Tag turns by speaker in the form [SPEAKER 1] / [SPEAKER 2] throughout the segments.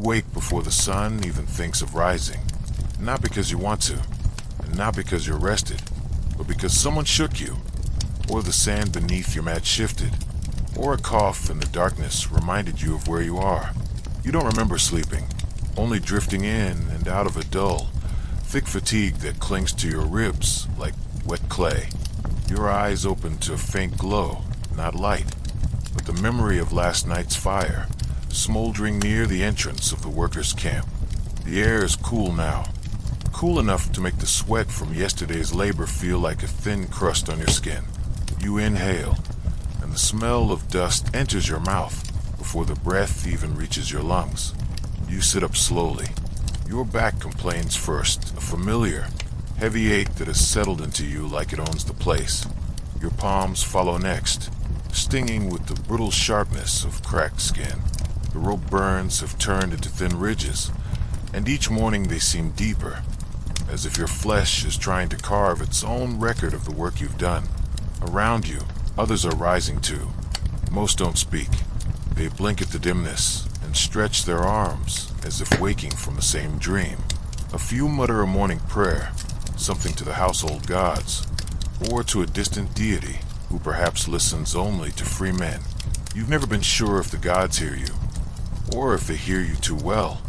[SPEAKER 1] wake before the sun even thinks of rising. Not because you want to, and not because you're rested, but because someone shook you, or the sand beneath your mat shifted, or a cough in the darkness reminded you of where you are. You don't remember sleeping, only drifting in and out of a dull, thick fatigue that clings to your ribs like wet clay. Your eyes open to a faint glow, not light, but the memory of last night's fire, smoldering near the entrance of the workers' camp. The air is cool now, cool enough to make the sweat from yesterday's labor feel like a thin crust on your skin. You inhale, and the smell of dust enters your mouth before the breath even reaches your lungs. You sit up slowly. Your back complains first, a familiar, heavy ache that has settled into you like it owns the place. Your palms follow next, stinging with the brittle sharpness of cracked skin. The rope burns have turned into thin ridges, and each morning they seem deeper, as if your flesh is trying to carve its own record of the work you've done. Around you, others are rising too. Most don't speak. They blink at the dimness and stretch their arms as if waking from the same dream. A few mutter a morning prayer, something to the household gods, or to a distant deity who perhaps listens only to free men. You've never been sure if the gods hear you, or if they hear you too well.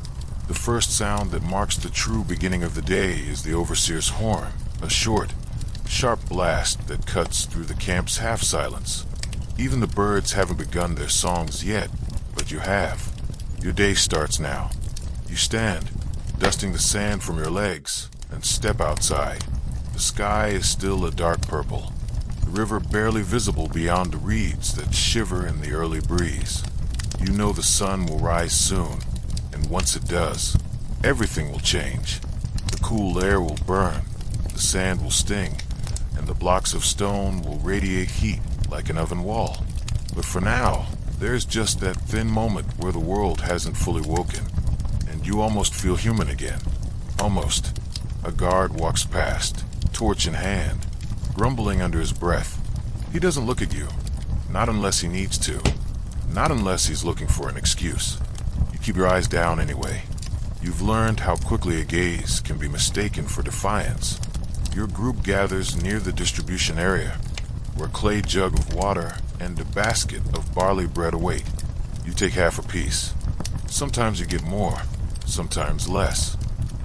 [SPEAKER 1] The first sound that marks the true beginning of the day is the overseer's horn, a short, sharp blast that cuts through the camp's half-silence. Even the birds haven't begun their songs yet, but you have. Your day starts now. You stand, dusting the sand from your legs, and step outside. The sky is still a dark purple, the river barely visible beyond the reeds that shiver in the early breeze. You know the sun will rise soon, and once it does, everything will change. The cool air will burn, the sand will sting, and the blocks of stone will radiate heat like an oven wall. But for now, there's just that thin moment where the world hasn't fully woken, and you almost feel human again. Almost. A guard walks past, torch in hand, grumbling under his breath. He doesn't look at you, not unless he needs to, not unless he's looking for an excuse. You keep your eyes down anyway. You've learned how quickly a gaze can be mistaken for defiance. Your group gathers near the distribution area, where a clay jug of water and a basket of barley bread await. You take half a piece. Sometimes you get more, sometimes less.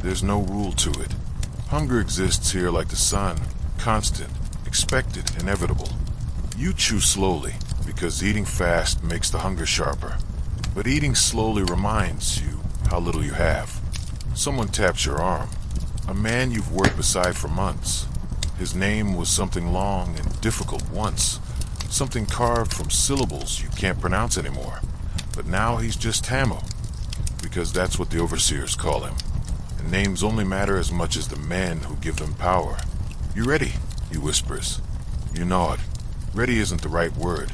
[SPEAKER 1] There's no rule to it. Hunger exists here like the sun, constant, expected, inevitable. You chew slowly, because eating fast makes the hunger sharper. But eating slowly reminds you how little you have. Someone taps your arm. A man you've worked beside for months. His name was something long and difficult once, something carved from syllables you can't pronounce anymore. But now he's just Hamo, because that's what the overseers call him. And names only matter as much as the men who give them power. "You ready?" he whispers. You nod. Ready isn't the right word,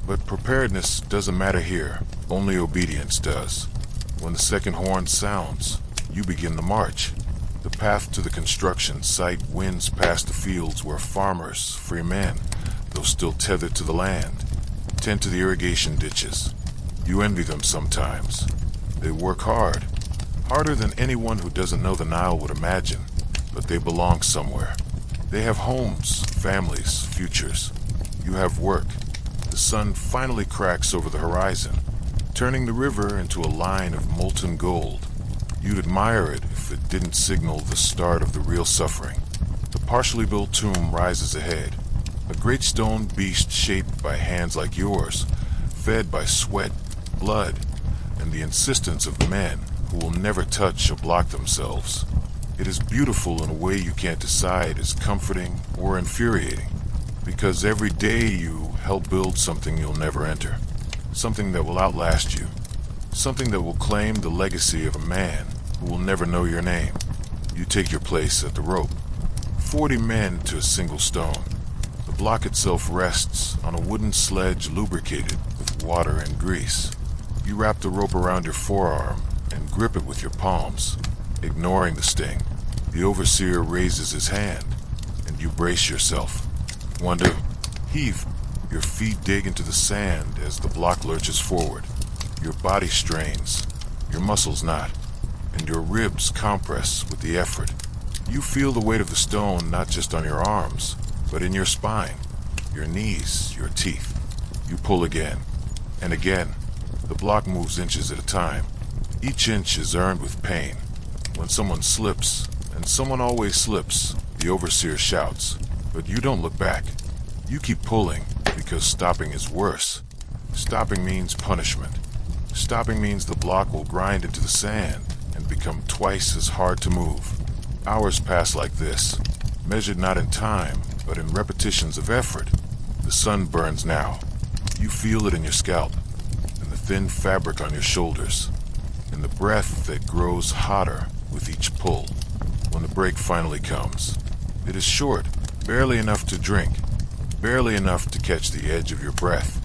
[SPEAKER 1] but preparedness doesn't matter here, only obedience does. When the second horn sounds, you begin the march. The path to the construction site winds past the fields where farmers, free men, though still tethered to the land, tend to the irrigation ditches. You envy them sometimes. They work hard, harder than anyone who doesn't know the Nile would imagine, but they belong somewhere. They have homes, families, futures. You have work. The sun finally cracks over the horizon, turning the river into a line of molten gold. You'd admire it if it didn't signal the start of the real suffering. The partially built tomb rises ahead, a great stone beast shaped by hands like yours, fed by sweat, blood, and the insistence of men who will never touch or block themselves. It is beautiful in a way you can't decide is comforting or infuriating, because every day you help build something you'll never enter, something that will outlast you, something that will claim the legacy of a man who will never know your name. You take your place at the rope. 40 men to a single stone. The block itself rests on a wooden sledge lubricated with water and grease. You wrap the rope around your forearm and grip it with your palms, ignoring the sting. The overseer raises his hand, and you brace yourself. Wandu, heave. Your feet dig into the sand as the block lurches forward. Your body strains, your muscles not, and your ribs compress with the effort. You feel the weight of the stone not just on your arms, but in your spine, your knees, your teeth. You pull again, and again. The block moves inches at a time. Each inch is earned with pain. When someone slips, and someone always slips, the overseer shouts, but you don't look back. You keep pulling, because stopping is worse. Stopping means punishment. Stopping means the block will grind into the sand and become twice as hard to move. Hours pass like this, measured not in time, but in repetitions of effort. The sun burns now. You feel it in your scalp, in the thin fabric on your shoulders, in the breath that grows hotter with each pull. When the break finally comes, it is short, barely enough to drink, barely enough to catch the edge of your breath.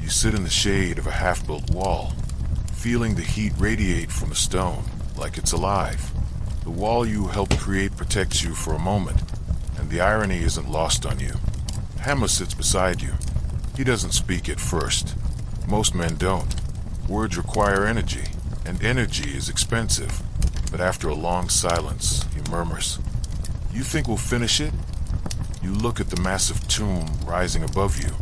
[SPEAKER 1] You sit in the shade of a half-built wall, feeling the heat radiate from the stone like it's alive. The wall you helped create protects you for a moment, and the irony isn't lost on you. Hamma sits beside you. He doesn't speak at first. Most men don't. Words require energy, and energy is expensive. But after a long silence, he murmurs, "You think we'll finish it?" You look at the massive tomb rising above you,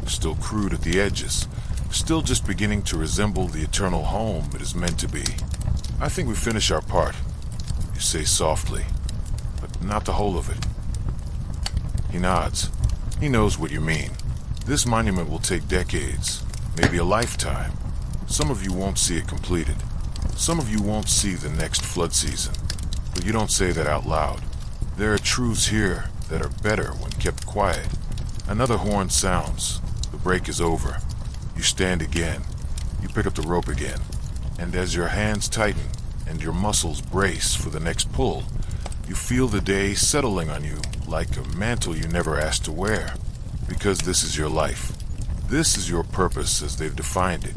[SPEAKER 1] still crude at the edges, still just beginning to resemble the eternal home it is meant to be. "I think we finish our part," you say softly, "but not the whole of it." He nods. He knows what you mean. This monument will take decades, maybe a lifetime. Some of you won't see it completed. Some of you won't see the next flood season. But you don't say that out loud. There are truths here that are better when kept quiet. Another horn sounds. The break is over. You stand again. You pick up the rope again. And as your hands tighten and your muscles brace for the next pull, you feel the day settling on you like a mantle you never asked to wear. Because this is your life. This is your purpose as they've defined it.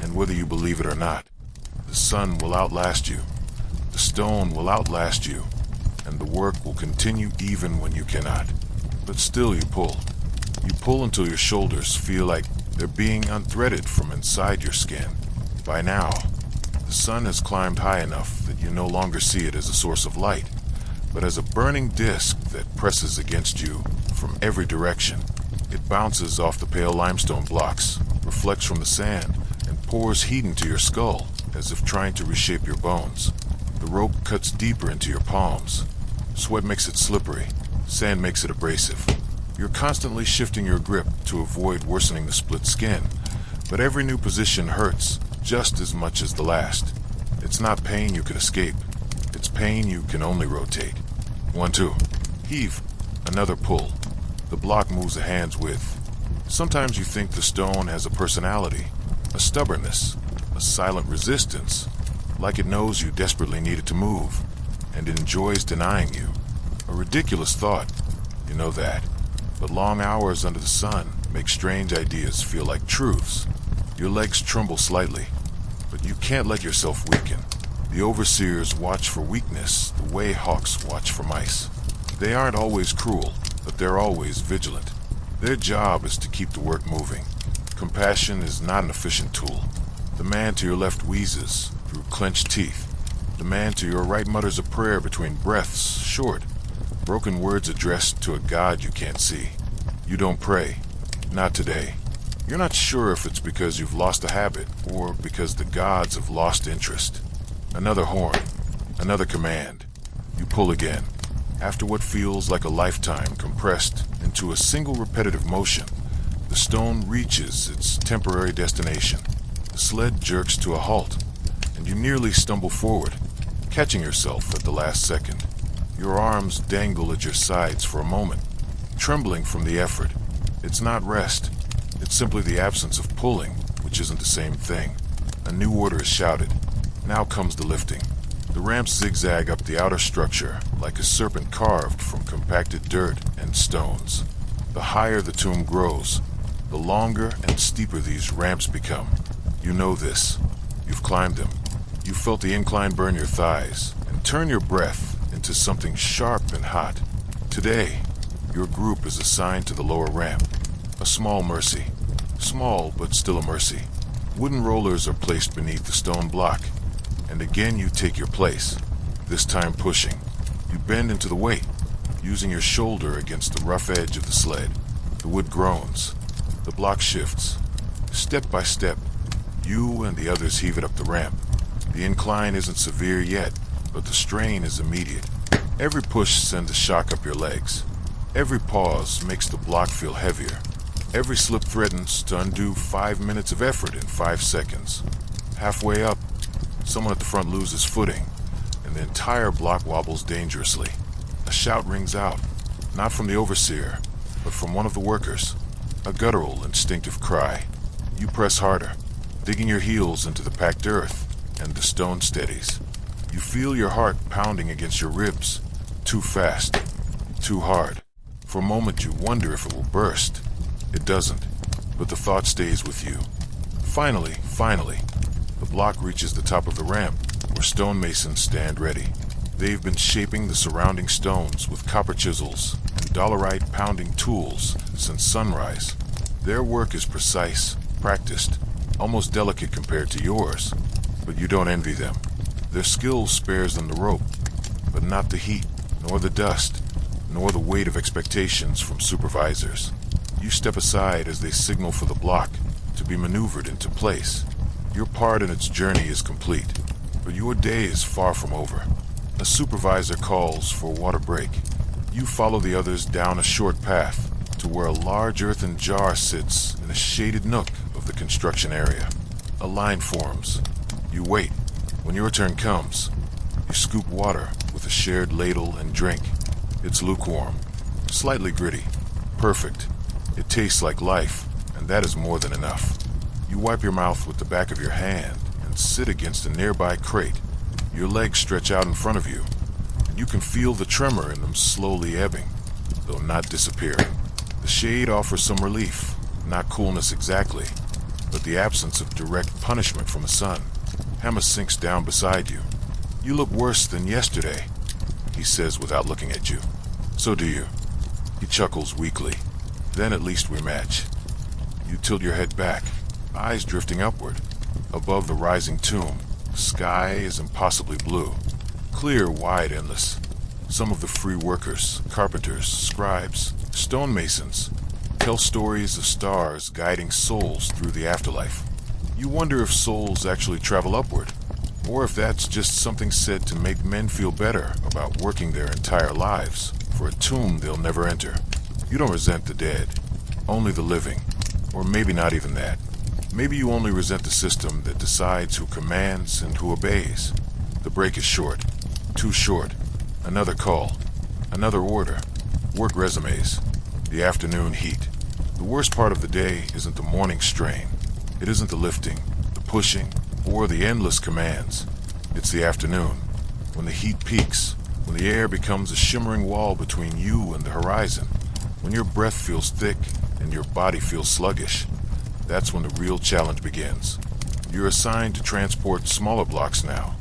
[SPEAKER 1] And whether you believe it or not, the sun will outlast you. The stone will outlast you. And the work will continue even when you cannot. But still you pull. You pull until your shoulders feel like they're being unthreaded from inside your skin. By now, the sun has climbed high enough that you no longer see it as a source of light, but as a burning disk that presses against you from every direction. It bounces off the pale limestone blocks, reflects from the sand, and pours heat into your skull, as if trying to reshape your bones. The rope cuts deeper into your palms. Sweat makes it slippery. Sand makes it abrasive. You're constantly shifting your grip to avoid worsening the split skin, but every new position hurts just as much as the last. It's not pain you can escape. It's pain you can only rotate. 1, 2. Heave. Another pull. The block moves a hand's width. Sometimes you think the stone has a personality, a stubbornness, a silent resistance, like it knows you desperately need it to move, and it enjoys denying you. A ridiculous thought, you know that. But long hours under the sun make strange ideas feel like truths. Your legs tremble slightly, but you can't let yourself weaken. The overseers watch for weakness the way hawks watch for mice. They aren't always cruel, but they're always vigilant. Their job is to keep the work moving. Compassion is not an efficient tool. The man to your left wheezes through clenched teeth. The man to your right mutters a prayer between breaths, short, broken words addressed to a God you can't see. You don't pray. Not today. You're not sure if it's because you've lost a habit or because the gods have lost interest. Another horn. Another command. You pull again. After what feels like a lifetime compressed into a single repetitive motion, the stone reaches its temporary destination. The sled jerks to a halt, and you nearly stumble forward, catching yourself at the last second. Your arms dangle at your sides for a moment, trembling from the effort. It's not rest. It's simply the absence of pulling, which isn't the same thing. A new order is shouted. Now comes the lifting. The ramps zigzag up the outer structure like a serpent carved from compacted dirt and stones. The higher the tomb grows, the longer and steeper these ramps become. You know this. You've climbed them. You felt the incline burn your thighs and turn your breath into something sharp and hot. Today, your group is assigned to the lower ramp. A small mercy. Small, but still a mercy. Wooden rollers are placed beneath the stone block, And again you take your place, this time pushing. You bend into the weight, using your shoulder against the rough edge of the sled. The wood groans. The block shifts. Step by step, you and the others heave it up the ramp. The incline isn't severe yet, but the strain is immediate. Every push sends a shock up your legs. Every pause makes the block feel heavier. Every slip threatens to undo 5 minutes of effort in 5 seconds. Halfway up, someone at the front loses footing, and the entire block wobbles dangerously. A shout rings out, not from the overseer, but from one of the workers. A guttural, instinctive cry. You press harder, digging your heels into the packed earth, and the stone steadies. You feel your heart pounding against your ribs. Too fast. Too hard. For a moment you wonder if it will burst. It doesn't, but the thought stays with you. Finally, the block reaches the top of the ramp, where stonemasons stand ready. They've been shaping the surrounding stones with copper chisels and dolerite pounding tools since sunrise. Their work is precise, practiced, almost delicate compared to yours, but you don't envy them. Their skill spares them the rope, but not the heat, nor the dust, nor the weight of expectations from supervisors. You step aside as they signal for the block to be maneuvered into place. Your part in its journey is complete, but your day is far from over. A supervisor calls for a water break. You follow the others down a short path to where a large earthen jar sits in a shaded nook of the construction area. A line forms. You wait. When your turn comes, you scoop water with a shared ladle and drink. It's lukewarm, slightly gritty, perfect. It tastes like life, and that is more than enough. You wipe your mouth with the back of your hand and sit against a nearby crate. Your legs stretch out in front of you, and you can feel the tremor in them slowly ebbing, though not disappearing. The shade offers some relief, not coolness exactly, but the absence of direct punishment from the sun. Hammer sinks down beside you. You look worse than yesterday, he says without looking at you. So do you. He chuckles weakly. Then at least we match. You tilt your head back, eyes drifting upward. Above the rising tomb, the sky is impossibly blue. Clear, wide, endless. Some of the free workers, carpenters, scribes, stonemasons, tell stories of stars guiding souls through the afterlife. You wonder if souls actually travel upward, or if that's just something said to make men feel better about working their entire lives for a tomb they'll never enter. You don't resent the dead, only the living, or maybe not even that. Maybe you only resent the system that decides who commands and who obeys. The break is short, too short. Another call, another order, work resumes, the afternoon heat. The worst part of the day isn't the morning strain. It isn't the lifting, the pushing, or the endless commands. It's the afternoon, when the heat peaks, when the air becomes a shimmering wall between you and the horizon, when your breath feels thick and your body feels sluggish. That's when the real challenge begins. You're assigned to transport smaller blocks now.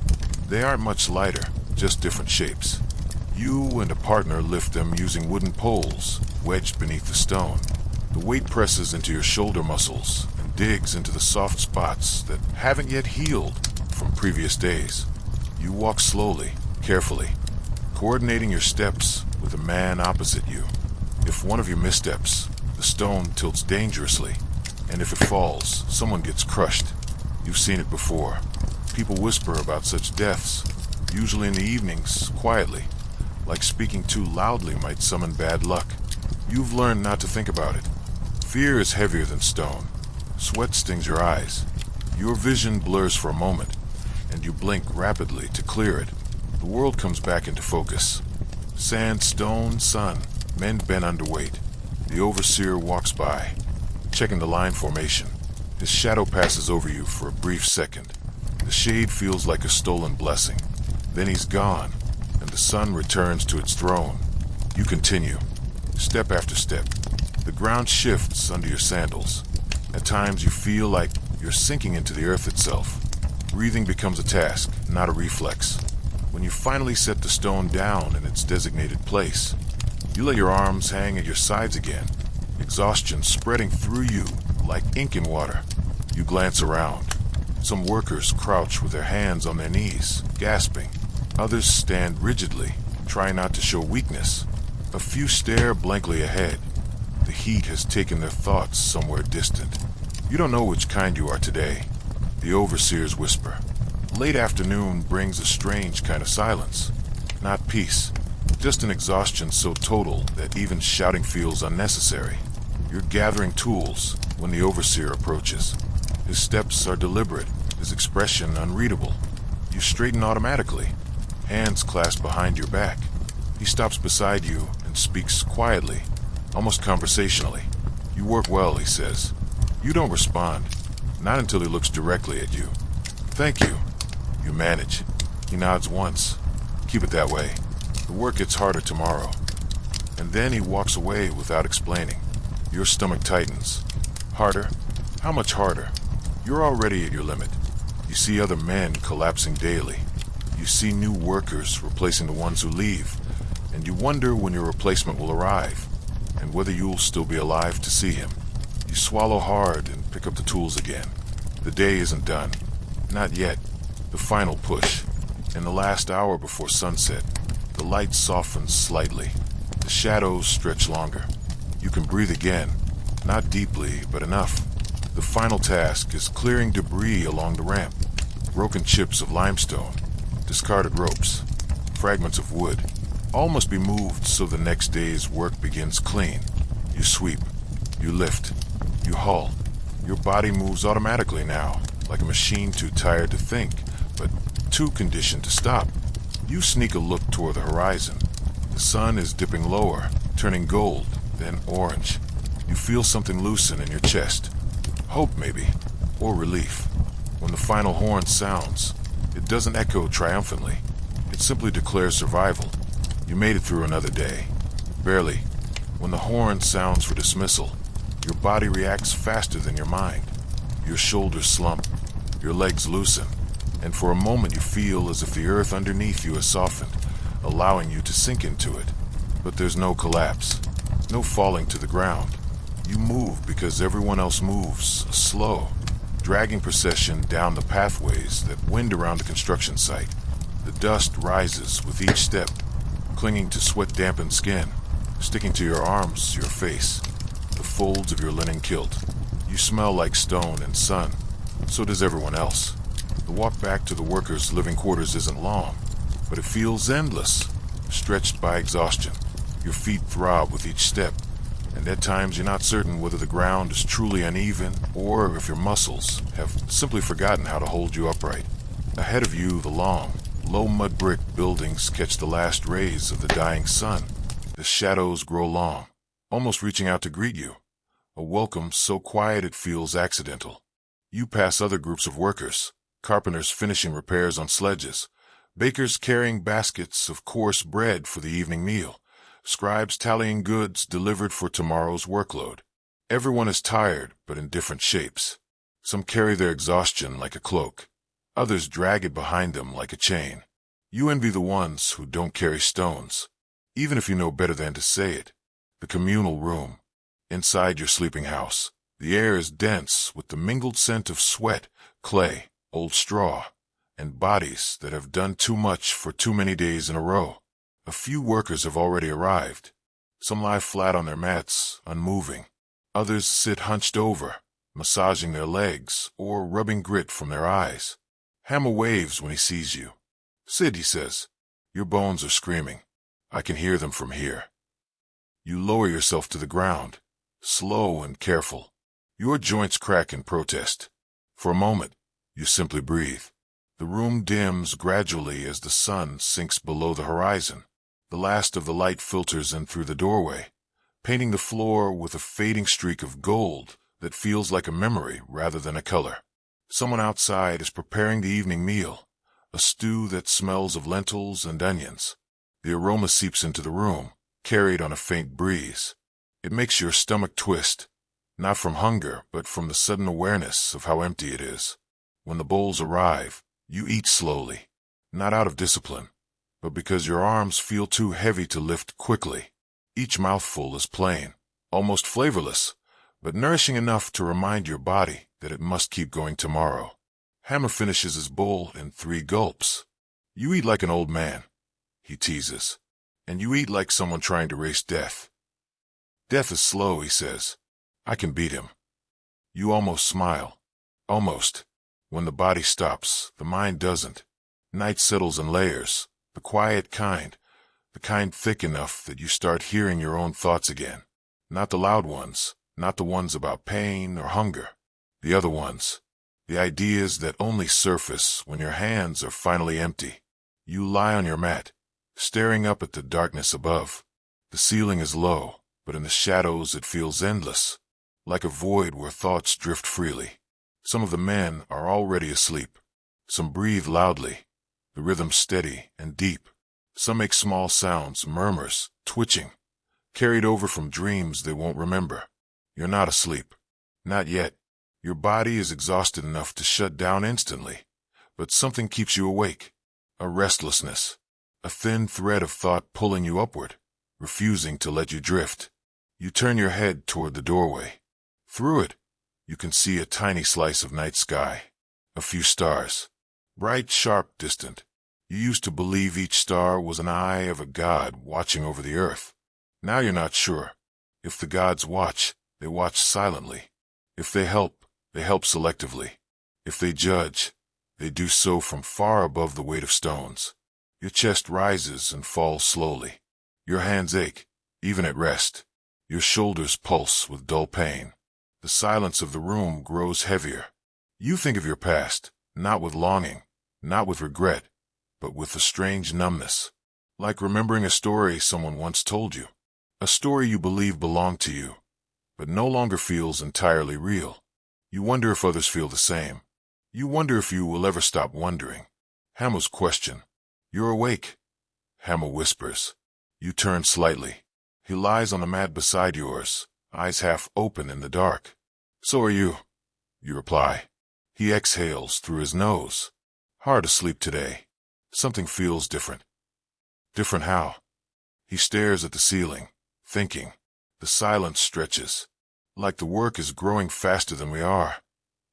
[SPEAKER 1] They aren't much lighter, just different shapes. You and a partner lift them using wooden poles wedged beneath the stone. The weight presses into your shoulder muscles and digs into the soft spots that haven't yet healed from previous days. You walk slowly, carefully, coordinating your steps with the man opposite you. If one of you missteps, the stone tilts dangerously, and if it falls, someone gets crushed. You've seen it before. People whisper about such deaths, usually in the evenings, quietly, like speaking too loudly might summon bad luck. You've learned not to think about it. Fear is heavier than stone. Sweat stings your eyes. Your vision blurs for a moment, and you blink rapidly to clear it. The world comes back into focus. Sand, stone, sun. Men bent underweight. The overseer walks by, checking the line formation. His shadow passes over you for a brief second. The shade feels like a stolen blessing. Then he's gone, and the sun returns to its throne. You continue, step after step. The ground shifts under your sandals. At times you feel like you're sinking into the earth itself. Breathing becomes a task, not a reflex. When you finally set the stone down in its designated place, you let your arms hang at your sides again, exhaustion spreading through you like ink in water. You glance around. Some workers crouch with their hands on their knees, gasping. Others stand rigidly, trying not to show weakness. A few stare blankly ahead. The heat has taken their thoughts somewhere distant. You don't know which kind you are today. The overseers whisper. Late afternoon brings a strange kind of silence. Not peace, just an exhaustion so total that even shouting feels unnecessary. You're gathering tools when the overseer approaches. His steps are deliberate, his expression unreadable. You straighten automatically, hands clasped behind your back. He stops beside you and speaks quietly, almost conversationally. You work well, he says. You don't respond, not until he looks directly at you. Thank you. You manage. He nods once. Keep it that way. The work gets harder tomorrow. And then he walks away without explaining. Your stomach tightens. Harder? How much harder? You're already at your limit. You see other men collapsing daily. You see new workers replacing the ones who leave. And you wonder when your replacement will arrive, and whether you'll still be alive to see him. You swallow hard and pick up the tools again. The day isn't done. Not yet. The final push. In the last hour before sunset, the light softens slightly. The shadows stretch longer. You can breathe again. Not deeply, but enough. The final task is clearing debris along the ramp. Broken chips of limestone, discarded ropes, fragments of wood. All must be moved so the next day's work begins clean. You sweep. You lift. You haul. Your body moves automatically now, like a machine too tired to think, but too conditioned to stop. You sneak a look toward the horizon. The sun is dipping lower, turning gold, then orange. You feel something loosen in your chest. Hope, maybe, or relief. When the final horn sounds, it doesn't echo triumphantly. It simply declares survival. You made it through another day. Barely. When the horn sounds for dismissal, your body reacts faster than your mind. Your shoulders slump, your legs loosen, and for a moment you feel as if the earth underneath you has softened, allowing you to sink into it. But there's no collapse, no falling to the ground. You move because everyone else moves, slow, dragging procession down the pathways that wind around the construction site. The dust rises with each step, clinging to sweat-dampened skin, sticking to your arms, your face, the folds of your linen kilt. You smell like stone and sun. So does everyone else. The walk back to the workers' living quarters isn't long, but it feels endless, stretched by exhaustion. Your feet throb with each step, and at times you're not certain whether the ground is truly uneven or if your muscles have simply forgotten how to hold you upright. Ahead of you, the long, low mud brick buildings catch the last rays of the dying sun. The shadows grow long, almost reaching out to greet you. A welcome so quiet it feels accidental. You pass other groups of workers, carpenters finishing repairs on sledges, bakers carrying baskets of coarse bread for the evening meal, scribes tallying goods delivered for tomorrow's workload. Everyone is tired, but in different shapes. Some carry their exhaustion like a cloak. Others drag it behind them like a chain. You envy the ones who don't carry stones, even if you know better than to say it. The communal room. Inside your sleeping house, the air is dense with the mingled scent of sweat, clay, old straw, and bodies that have done too much for too many days in a row. A few workers have already arrived. Some lie flat on their mats, unmoving. Others sit hunched over, massaging their legs or rubbing grit from their eyes. Hammer waves when he sees you. "Sid," he says, "your bones are screaming. I can hear them from here." You lower yourself to the ground, slow and careful. Your joints crack in protest. For a moment, you simply breathe. The room dims gradually as the sun sinks below the horizon. The last of the light filters in through the doorway, painting the floor with a fading streak of gold that feels like a memory rather than a color. Someone outside is preparing the evening meal, a stew that smells of lentils and onions. The aroma seeps into the room, carried on a faint breeze. It makes your stomach twist, not from hunger, but from the sudden awareness of how empty it is. When the bowls arrive, you eat slowly, not out of discipline, but because your arms feel too heavy to lift quickly. Each mouthful is plain, almost flavorless, but nourishing enough to remind your body that it must keep going tomorrow. Hammer finishes his bowl in 3 gulps. You eat like an old man, he teases. And you eat like someone trying to race death. Death is slow, he says. I can beat him. You almost smile. Almost. When the body stops, the mind doesn't. Night settles in layers, the quiet kind, the kind thick enough that you start hearing your own thoughts again. Not the loud ones, not the ones about pain or hunger. The other ones. The ideas that only surface when your hands are finally empty. You lie on your mat, staring up at the darkness above. The ceiling is low, but in the shadows it feels endless, like a void where thoughts drift freely. Some of the men are already asleep. Some breathe loudly, the rhythm steady and deep. Some make small sounds, murmurs, twitching, carried over from dreams they won't remember. You're not asleep. Not yet. Your body is exhausted enough to shut down instantly, but something keeps you awake. A restlessness. A thin thread of thought pulling you upward, refusing to let you drift. You turn your head toward the doorway. Through it, you can see a tiny slice of night sky. A few stars. Bright, sharp, distant. You used to believe each star was an eye of a god watching over the earth. Now you're not sure. If the gods watch, they watch silently. If they help selectively. If they judge, they do so from far above the weight of stones. Your chest rises and falls slowly. Your hands ache, even at rest. Your shoulders pulse with dull pain. The silence of the room grows heavier. You think of your past, not with longing, not with regret, but with a strange numbness. Like remembering a story someone once told you. A story you believe belonged to you, but no longer feels entirely real. You wonder if others feel the same. You wonder if you will ever stop wondering. Hammer's question. You're awake. Hammer whispers. You turn slightly. He lies on the mat beside yours, eyes half open in the dark. So are you, you reply. He exhales through his nose. Hard asleep today. Something feels different. Different how? He stares at the ceiling, thinking. The silence stretches. Like the work is growing faster than we are,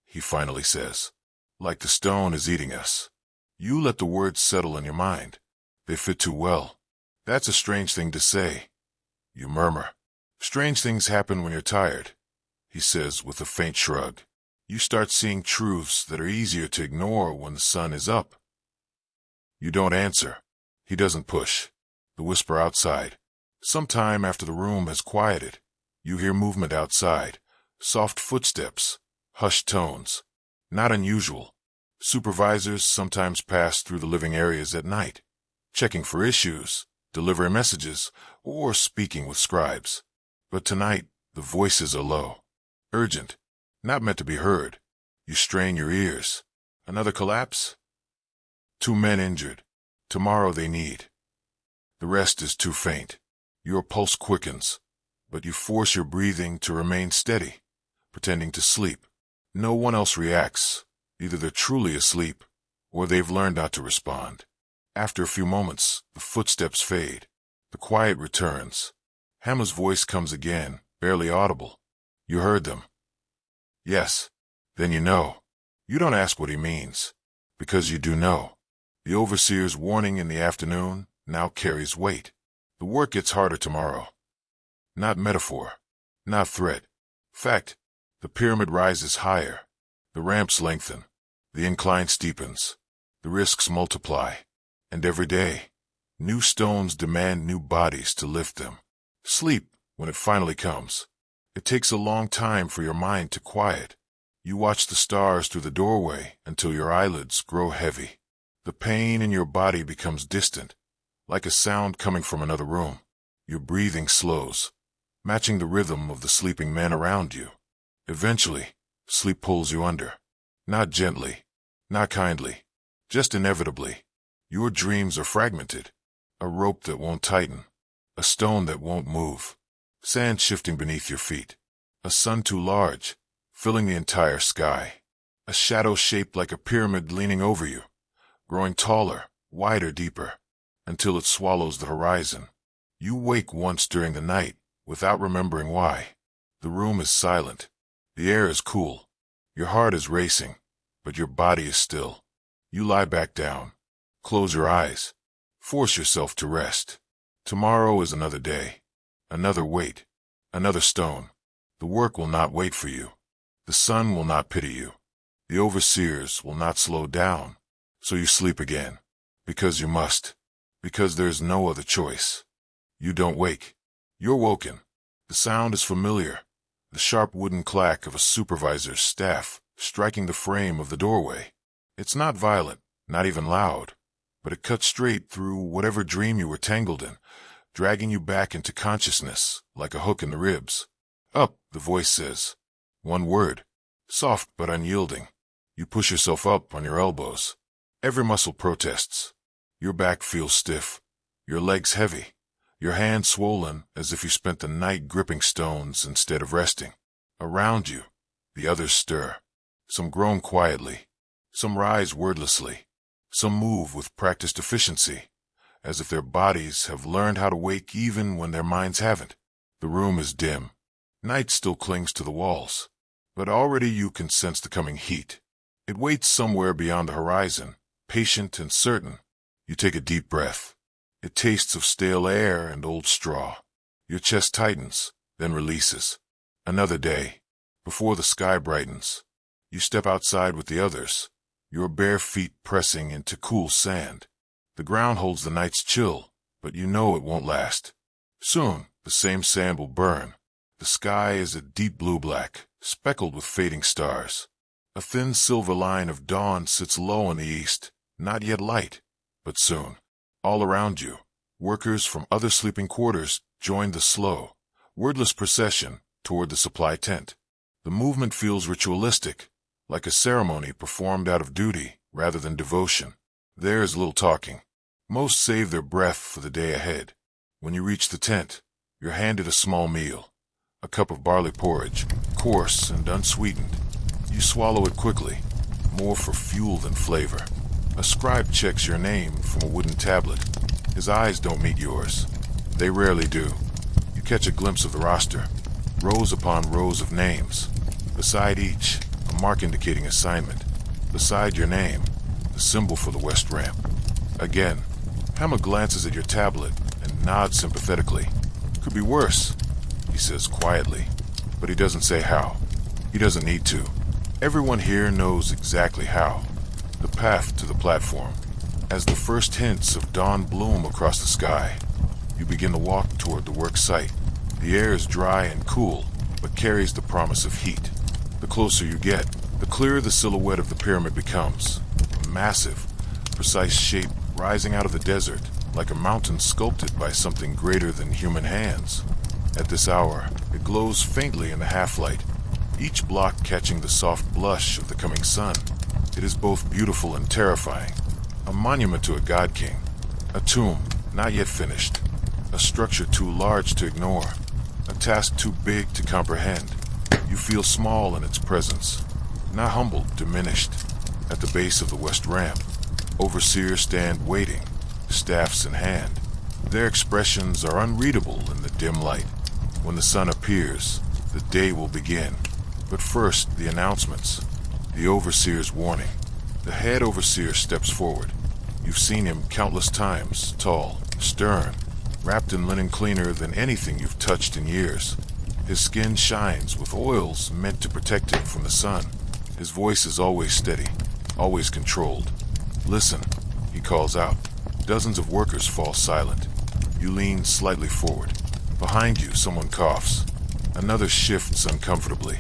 [SPEAKER 1] he finally says. Like the stone is eating us. You let the words settle in your mind. They fit too well. That's a strange thing to say. You murmur. Strange things happen when you're tired, he says with a faint shrug. You start seeing truths that are easier to ignore when the sun is up. You don't answer. He doesn't push. The whisper outside. Sometime after the room has quieted, you hear movement outside, soft footsteps, hushed tones. Not unusual. Supervisors sometimes pass through the living areas at night, checking for issues, delivering messages, or speaking with scribes. But tonight, the voices are low, urgent, not meant to be heard. You strain your ears. Another collapse? 2 men injured. Tomorrow they need. The rest is too faint. Your pulse quickens, but you force your breathing to remain steady, pretending to sleep. No one else reacts. Either they're truly asleep, or they've learned not to respond. After a few moments, the footsteps fade. The quiet returns. Hammer's voice comes again, barely audible. You heard them. Yes. Then you know. You don't ask what he means, because you do know. The overseer's warning in the afternoon now carries weight. The work gets harder tomorrow. Not metaphor. Not threat. Fact. The pyramid rises higher. The ramps lengthen. The incline steepens. The risks multiply. And every day, new stones demand new bodies to lift them. Sleep, when it finally comes. It takes a long time for your mind to quiet. You watch the stars through the doorway until your eyelids grow heavy. The pain in your body becomes distant, like a sound coming from another room. Your breathing slows, matching the rhythm of the sleeping men around you. Eventually, sleep pulls you under. Not gently, not kindly, just inevitably. Your dreams are fragmented. A rope that won't tighten. A stone that won't move. Sand shifting beneath your feet. A sun too large, filling the entire sky. A shadow shaped like a pyramid leaning over you, growing taller, wider, deeper, until it swallows the horizon. You wake once during the night, without remembering why. The room is silent. The air is cool. Your heart is racing. but your body is still. You lie back down. Close your eyes. Force yourself to rest. Tomorrow is another day. Another weight. Another stone. The work will not wait for you. The sun will not pity you. The overseers will not slow down. So you sleep again. Because you must. Because there's no other choice. You don't wake. You're woken. The sound is familiar. The sharp wooden clack of a supervisor's staff striking the frame of the doorway. It's not violent, not even loud, but it cuts straight through whatever dream you were tangled in, dragging you back into consciousness like a hook in the ribs. Up, the voice says. One word, soft but unyielding. You push yourself up on your elbows. Every muscle protests. Your back feels stiff, your legs heavy, your hands swollen as if you spent the night gripping stones instead of resting. Around you, the others stir. Some groan quietly, some rise wordlessly, some move with practiced efficiency, as if their bodies have learned how to wake even when their minds haven't. The room is dim. Night still clings to the walls, but already you can sense the coming heat. It waits somewhere beyond the horizon, patient and certain. You take a deep breath. It tastes of stale air and old straw. Your chest tightens, then releases. Another day. Before the sky brightens, you step outside with the others, your bare feet pressing into cool sand. The ground holds the night's chill, but you know it won't last. Soon, the same sand will burn. The sky is a deep blue-black, speckled with fading stars. A thin silver line of dawn sits low in the east, not yet light, but soon. All around you, workers from other sleeping quarters join the slow, wordless procession toward the supply tent. The movement feels ritualistic, like a ceremony performed out of duty rather than devotion. There is little talking. Most save their breath for the day ahead. When you reach the tent, you're handed a small meal, a cup of barley porridge, coarse and unsweetened. You swallow it quickly, more for fuel than flavor. A scribe checks your name from a wooden tablet. His eyes don't meet yours. They rarely do. You catch a glimpse of the roster, rows upon rows of names. Beside each, a mark indicating assignment. Beside your name, the symbol for the West Ramp. Again, Hammer glances at your tablet and nods sympathetically. Could be worse, he says quietly, but he doesn't say how. He doesn't need to. Everyone here knows exactly how. The path to the platform. As the first hints of dawn bloom across the sky, you begin to walk toward the work site. The air is dry and cool, but carries the promise of heat. The closer you get, the clearer the silhouette of the pyramid becomes. A massive, precise shape rising out of the desert, like a mountain sculpted by something greater than human hands. At this hour, it glows faintly in the half-light, each block catching the soft blush of the coming sun. It is both beautiful and terrifying. A monument to a god king. A tomb, not yet finished. A structure too large to ignore. A task too big to comprehend. You feel small in its presence. Not humbled, diminished. At the base of the West Ramp, overseers stand waiting, staffs in hand. Their expressions are unreadable in the dim light. When the sun appears, the day will begin. But first, the announcements. The overseer's warning. The head overseer steps forward. You've seen him countless times, tall, stern, wrapped in linen cleaner than anything you've touched in years. His skin shines with oils meant to protect him from the sun. His voice is always steady, always controlled. Listen, he calls out. Dozens of workers fall silent. You lean slightly forward. Behind you, someone coughs. Another shifts uncomfortably.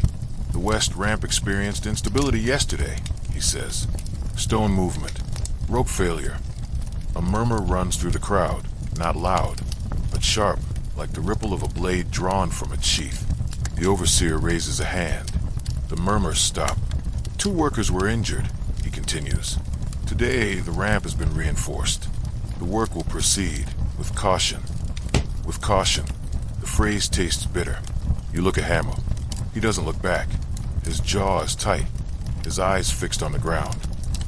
[SPEAKER 1] The West Ramp experienced instability yesterday, he says. Stone movement. Rope failure. A murmur runs through the crowd, not loud, but sharp, like the ripple of a blade drawn from its sheath. The overseer raises a hand. The murmurs stop. 2 workers were injured, he continues. Today, the ramp has been reinforced. The work will proceed, with caution. With caution. The phrase tastes bitter. You look at Hammer. He doesn't look back. His jaw is tight, his eyes fixed on the ground.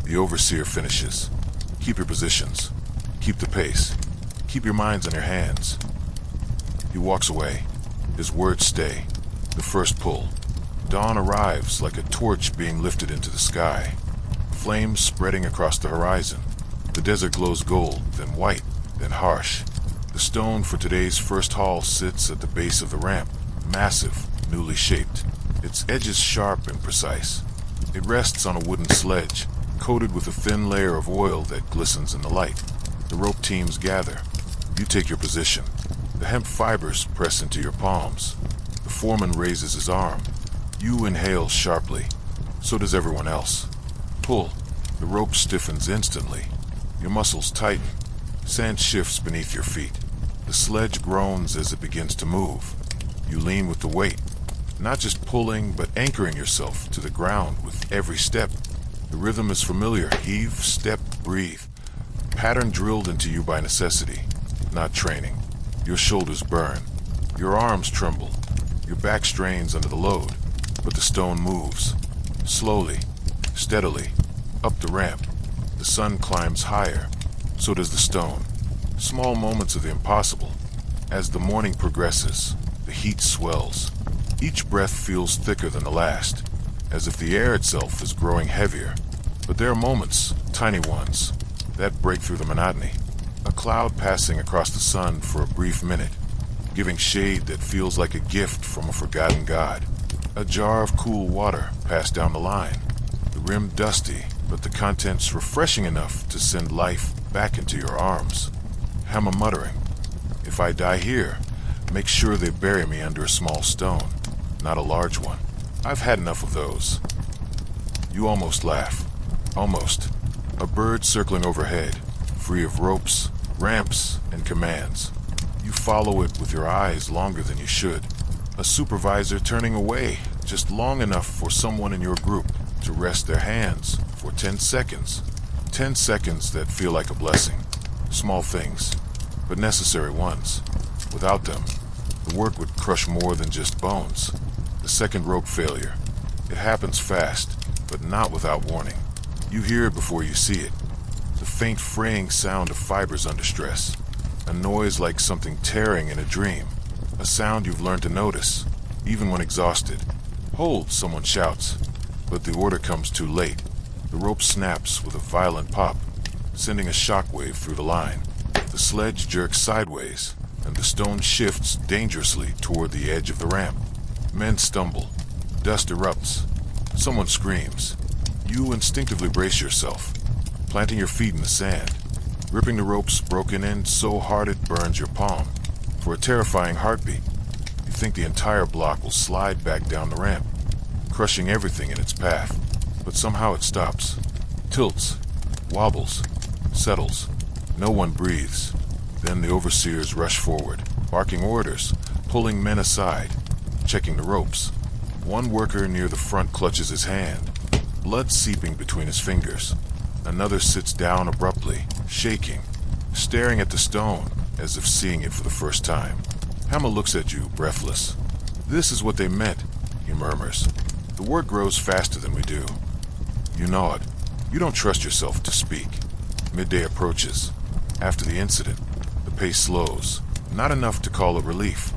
[SPEAKER 1] The overseer finishes. Keep your positions. Keep the pace. Keep your minds on your hands. He walks away. His words stay. The first pull. Dawn arrives like a torch being lifted into the sky. flames spreading across the horizon. The desert glows gold, then white, then harsh. The stone for today's first haul sits at the base of the ramp, massive, newly shaped. Its edges sharp and precise. It rests on a wooden sledge, coated with a thin layer of oil that glistens in the light. The rope teams gather. You take your position. The hemp fibers press into your palms. The foreman raises his arm. You inhale sharply. So does everyone else. Pull. The rope stiffens instantly. Your muscles tighten. Sand shifts beneath your feet. The sledge groans as it begins to move. You lean with the weight, not just pulling, but anchoring yourself to the ground with every step. The rhythm is familiar. Heave, step, breathe. Pattern drilled into you by necessity, not training. Your shoulders burn. Your arms tremble. Your back strains under the load. But the stone moves. Slowly, steadily, up the ramp. The sun climbs higher. So does the stone. Small moments of the impossible. As the morning progresses, the heat swells. Each breath feels thicker than the last, as if the air itself is growing heavier. But there are moments, tiny ones, that break through the monotony. A cloud passing across the sun for a brief minute, giving shade that feels like a gift from a forgotten god. A jar of cool water passed down the line, the rim dusty, but the contents refreshing enough to send life back into your arms. Hema muttering, "If I die here, make sure they bury me under a small stone, not a large one. I've had enough of those." You almost laugh. Almost. A bird circling overhead, free of ropes, ramps, and commands. You follow it with your eyes longer than you should. A supervisor turning away just long enough for someone in your group to rest their hands for 10 seconds. 10 seconds that feel like a blessing. Small things, but necessary ones. Without them, the work would crush more than just bones. The second rope failure. It happens fast, but not without warning. You hear it before you see it. The faint fraying sound of fibers under stress. A noise like something tearing in a dream. A sound you've learned to notice, even when exhausted. "Hold," someone shouts. But the order comes too late. The rope snaps with a violent pop, sending a shockwave through the line. The sledge jerks sideways, and the stone shifts dangerously toward the edge of the ramp. Men stumble. Dust erupts. Someone screams. You instinctively brace yourself, planting your feet in the sand, gripping the rope's broken end so hard it burns your palm. For a terrifying heartbeat, you think the entire block will slide back down the ramp, crushing everything in its path. But somehow it stops, tilts, wobbles, settles. No one breathes. Then the overseers rush forward, barking orders, pulling men aside, checking the ropes. One worker near the front clutches his hand, blood seeping between his fingers. Another sits down abruptly, shaking, staring at the stone as if seeing it for the first time. Hema looks at you, breathless. "This is what they meant," he murmurs. "The work grows faster than we do." You nod. You don't trust yourself to speak. Midday approaches. After the incident, the pace slows. Not enough to call it relief,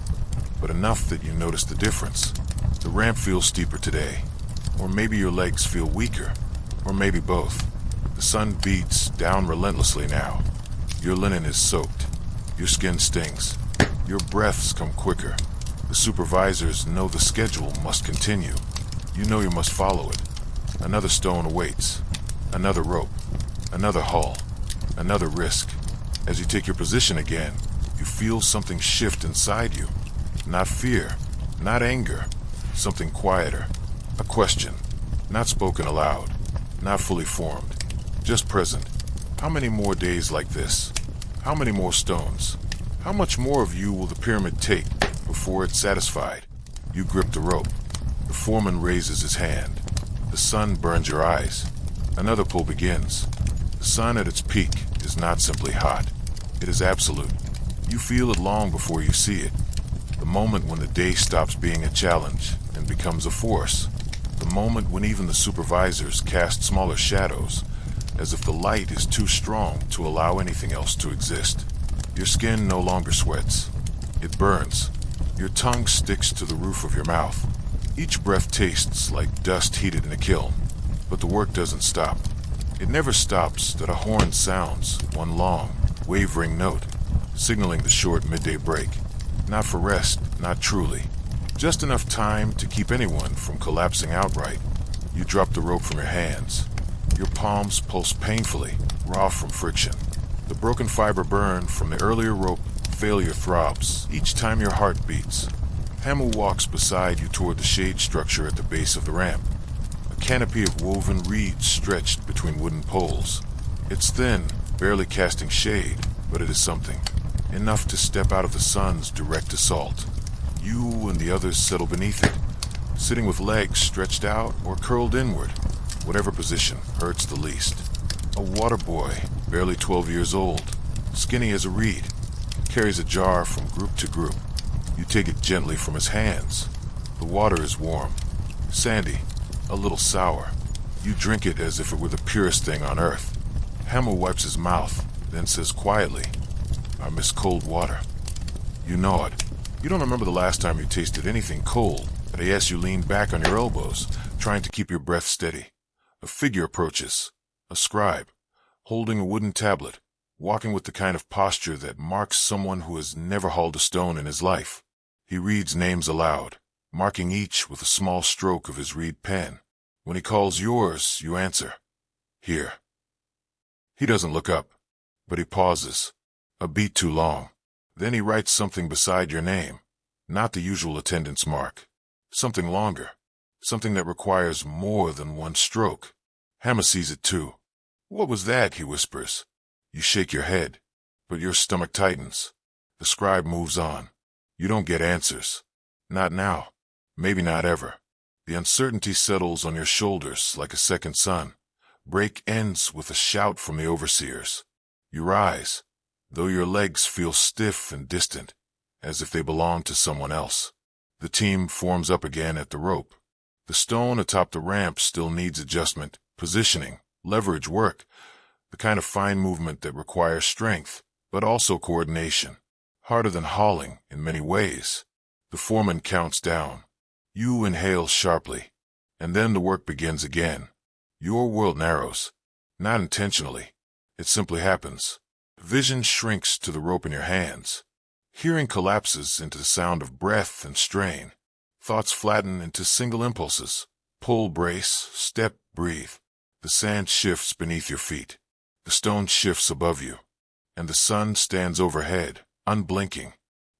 [SPEAKER 1] but enough that you notice the difference. The ramp feels steeper today. Or maybe your legs feel weaker. Or maybe both. The sun beats down relentlessly now. Your linen is soaked. Your skin stings. Your breaths come quicker. The supervisors know the schedule must continue. You know you must follow it. Another stone awaits. Another rope. Another haul. Another risk. As you take your position again, you feel something shift inside you. Not fear. Not anger. Something quieter. A question. Not spoken aloud. Not fully formed. Just present. How many more days like this? How many more stones? How much more of you will the pyramid take before it's satisfied? You grip the rope. The foreman raises his hand. The sun burns your eyes. Another pull begins. The sun at its peak is not simply hot. It is absolute. You feel it long before you see it. The moment when the day stops being a challenge and becomes a force. The moment when even the supervisors cast smaller shadows, as if the light is too strong to allow anything else to exist. Your skin no longer sweats. It burns. Your tongue sticks to the roof of your mouth. Each breath tastes like dust heated in a kiln. But the work doesn't stop. It never stops that a horn sounds, one long, wavering note, signaling the short midday break. Not for rest, not truly. Just enough time to keep anyone from collapsing outright. You drop the rope from your hands. Your palms pulse painfully, raw from friction. The broken fiber burn from the earlier rope failure throbs each time your heart beats. Hamill walks beside you toward the shade structure at the base of the ramp. A canopy of woven reeds stretched between wooden poles. It's thin, barely casting shade, but it is something. Enough to step out of the sun's direct assault. You and the others settle beneath it, sitting with legs stretched out or curled inward. Whatever position hurts the least. A water boy, barely 12 years old, skinny as a reed, carries a jar from group to group. You take it gently from his hands. The water is warm, sandy, a little sour. You drink it as if it were the purest thing on earth. Hamill wipes his mouth, then says quietly, "I miss cold water." You nod. You don't remember the last time you tasted anything cold, but yes, you lean back on your elbows, trying to keep your breath steady. A figure approaches, a scribe, holding a wooden tablet, walking with the kind of posture that marks someone who has never hauled a stone in his life. He reads names aloud, marking each with a small stroke of his reed pen. When he calls yours, you answer, "Here." He doesn't look up, but he pauses, a beat too long. Then he writes something beside your name, not the usual attendance mark. Something longer, something that requires more than one stroke. Hamill sees it too. "What was that?" he whispers. You shake your head, but your stomach tightens. The scribe moves on. You don't get answers. Not now. Maybe not ever. The uncertainty settles on your shoulders like a second sun. Break ends with a shout from the overseers. You rise, though your legs feel stiff and distant, as if they belong to someone else. The team forms up again at the rope. The stone atop the ramp still needs adjustment, positioning, leverage work, the kind of fine movement that requires strength, but also coordination. Harder than hauling in many ways. The foreman counts down. You inhale sharply, and then the work begins again. Your world narrows. Not intentionally. It simply happens. Vision shrinks to the rope in your hands. Hearing collapses into the sound of breath and strain. Thoughts flatten into single impulses. Pull, brace, step, breathe. The sand shifts beneath your feet. The stone shifts above you. And the sun stands overhead, unblinking.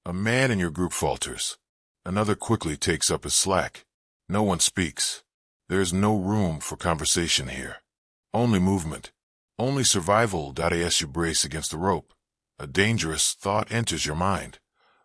[SPEAKER 1] A man in your group falters. Another quickly takes up his slack. No one speaks. There is no room for conversation here. Only movement. Only survival. As you brace against the rope, a dangerous thought enters your mind.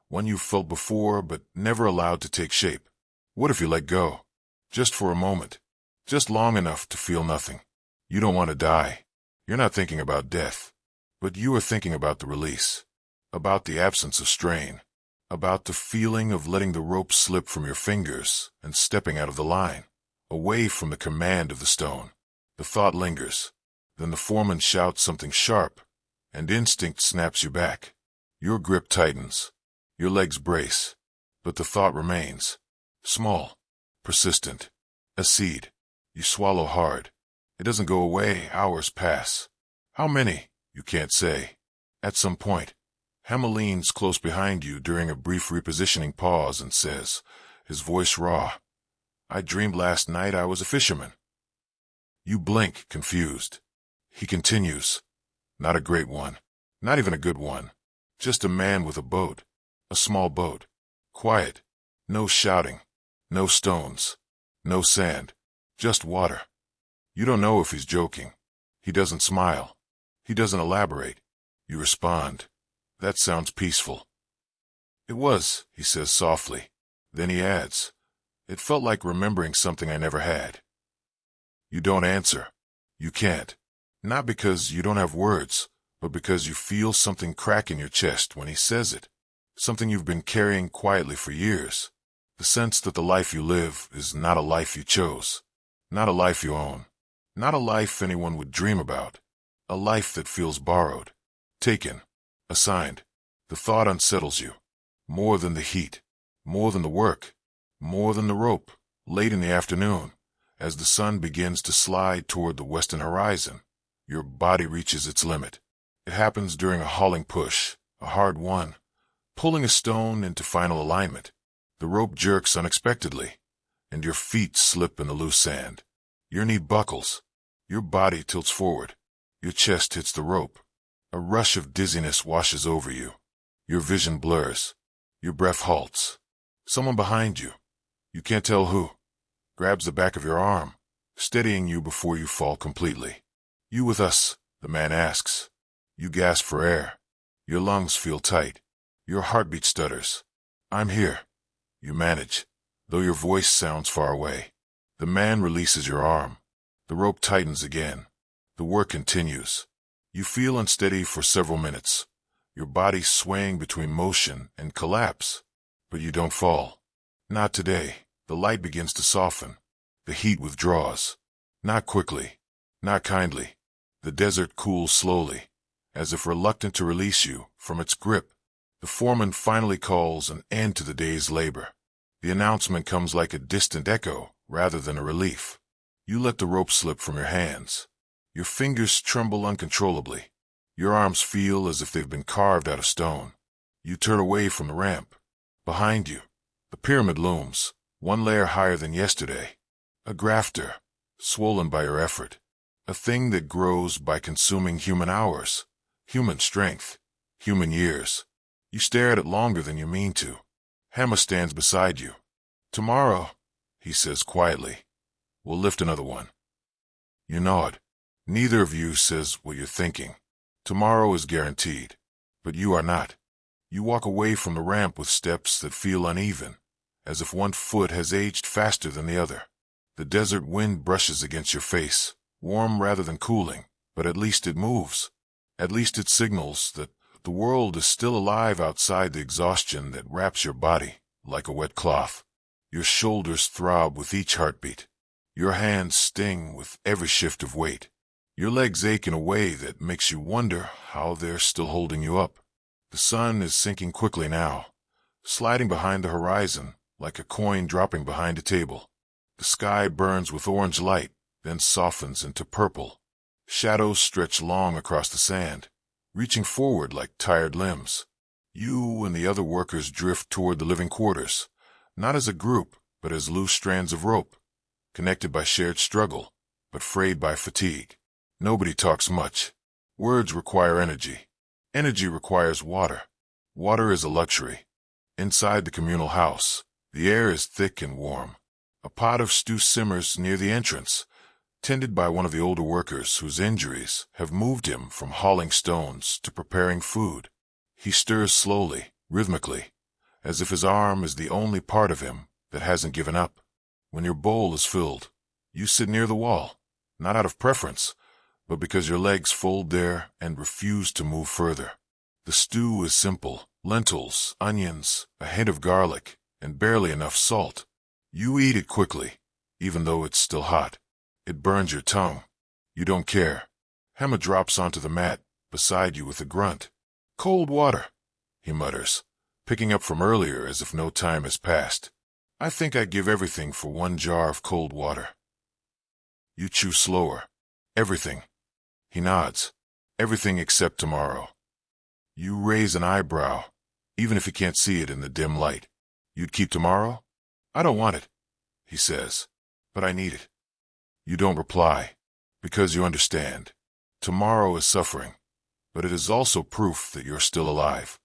[SPEAKER 1] One you've felt before but never allowed to take shape. What if you let go? Just for a moment. Just long enough to feel nothing. You don't want to die. You're not thinking about death. But you are thinking about the release. About the absence of strain. About the feeling of letting the rope slip from your fingers and stepping out of the line. Away from the command of the stone. The thought lingers. Then the foreman shouts something sharp, and instinct snaps you back. Your grip tightens. Your legs brace. But the thought remains. Small. Persistent. A seed. You swallow hard. It doesn't go away. Hours pass. How many? You can't say. At some point, Hamill leans close behind you during a brief repositioning pause and says, his voice raw, "I dreamed last night I was a fisherman." You blink, confused. He continues, "Not a great one. Not even a good one. Just a man with a boat. A small boat. Quiet. No shouting. No stones. No sand. Just water." You don't know if he's joking. He doesn't smile. He doesn't elaborate. You respond, "That sounds peaceful." "It was," he says softly. Then he adds, "It felt like remembering something I never had." You don't answer. You can't. Not because you don't have words, but because you feel something crack in your chest when he says it. Something you've been carrying quietly for years. The sense that the life you live is not a life you chose. Not a life you own. Not a life anyone would dream about. A life that feels borrowed. Taken. Assigned. The thought unsettles you. More than the heat. More than the work. More than the rope. Late in the afternoon, as the sun begins to slide toward the western horizon, Your body reaches its limit. It happens during a hauling push, a hard one, pulling a stone into final alignment. The rope jerks unexpectedly, and your feet slip in the loose sand. Your knee buckles. Your body tilts forward. Your chest hits the rope. A rush of dizziness washes over you. Your vision blurs. Your breath halts. Someone behind you, you can't tell who, grabs the back of your arm, steadying you before you fall completely. "You with us?" the man asks. You gasp for air. Your lungs feel tight. Your heartbeat stutters. "I'm here." You manage, though your voice sounds far away. The man releases your arm. The rope tightens again. The work continues. You feel unsteady for several minutes, your body swaying between motion and collapse. But you don't fall. Not today. The light begins to soften. The heat withdraws. Not quickly. Not kindly. The desert cools slowly, as if reluctant to release you from its grip. The foreman finally calls an end to the day's labor. The announcement comes like a distant echo rather than a relief. You let the rope slip from your hands. Your fingers tremble uncontrollably. Your arms feel as if they've been carved out of stone. You turn away from the ramp. Behind you, the pyramid looms, one layer higher than yesterday. A grafter, swollen by your effort. A thing that grows by consuming human hours, human strength, human years. You stare at it longer than you mean to. Hammer stands beside you. "Tomorrow," he says quietly, "we'll lift another one." You nod. Neither of you says what you're thinking. Tomorrow is guaranteed, but you are not. You walk away from the ramp with steps that feel uneven, as if one foot has aged faster than the other. The desert wind brushes against your face, warm rather than cooling, but at least it moves. At least it signals that the world is still alive outside the exhaustion that wraps your body like a wet cloth. Your shoulders throb with each heartbeat. Your hands sting with every shift of weight. Your legs ache in a way that makes you wonder how they're still holding you up. The sun is sinking quickly now, sliding behind the horizon like a coin dropping behind a table. The sky burns with orange light, then softens into purple. Shadows stretch long across the sand, reaching forward like tired limbs. You and the other workers drift toward the living quarters, not as a group, but as loose strands of rope, connected by shared struggle, but frayed by fatigue. Nobody talks much. Words require energy. Energy requires water. Water is a luxury. Inside the communal house, the air is thick and warm. A pot of stew simmers near the entrance, tended by one of the older workers whose injuries have moved him from hauling stones to preparing food. He stirs slowly, rhythmically, as if his arm is the only part of him that hasn't given up. When your bowl is filled, you sit near the wall, not out of preference, but because your legs fold there and refuse to move further. The stew is simple: lentils, onions, a hint of garlic, and barely enough salt. You eat it quickly, even though it's still hot. It burns your tongue. You don't care. Hammer drops onto the mat beside you with a grunt. "Cold water," he mutters, picking up from earlier as if no time has passed. "I think I'd give everything for one jar of cold water." You chew slower. "Everything." He nods. "Everything except tomorrow." You raise an eyebrow, even if you can't see it in the dim light. "You'd keep tomorrow?" "I don't want it," he says, "but I need it." You don't reply, because you understand. Tomorrow is suffering, but it is also proof that you're still alive.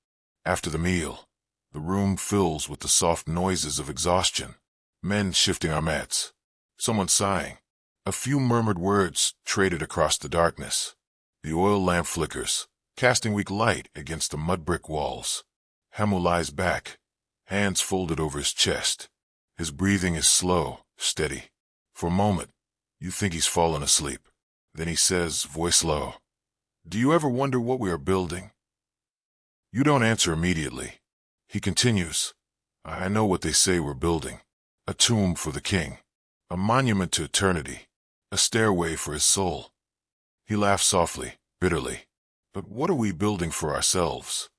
[SPEAKER 1] After the meal, the room fills with the soft noises of exhaustion. Men shifting our mats. Someone sighing. A few murmured words traded across the darkness. The oil lamp flickers, casting weak light against the mud brick walls. Hamu lies back, hands folded over his chest. His breathing is slow, steady. For a moment, you think he's fallen asleep. Then he says, voice low, "Do you ever wonder what we are building?" You don't answer immediately. He continues, "I know what they say we're building. A tomb for the king. A monument to eternity. A stairway for his soul." He laughs softly, bitterly. "But what are we building for ourselves?"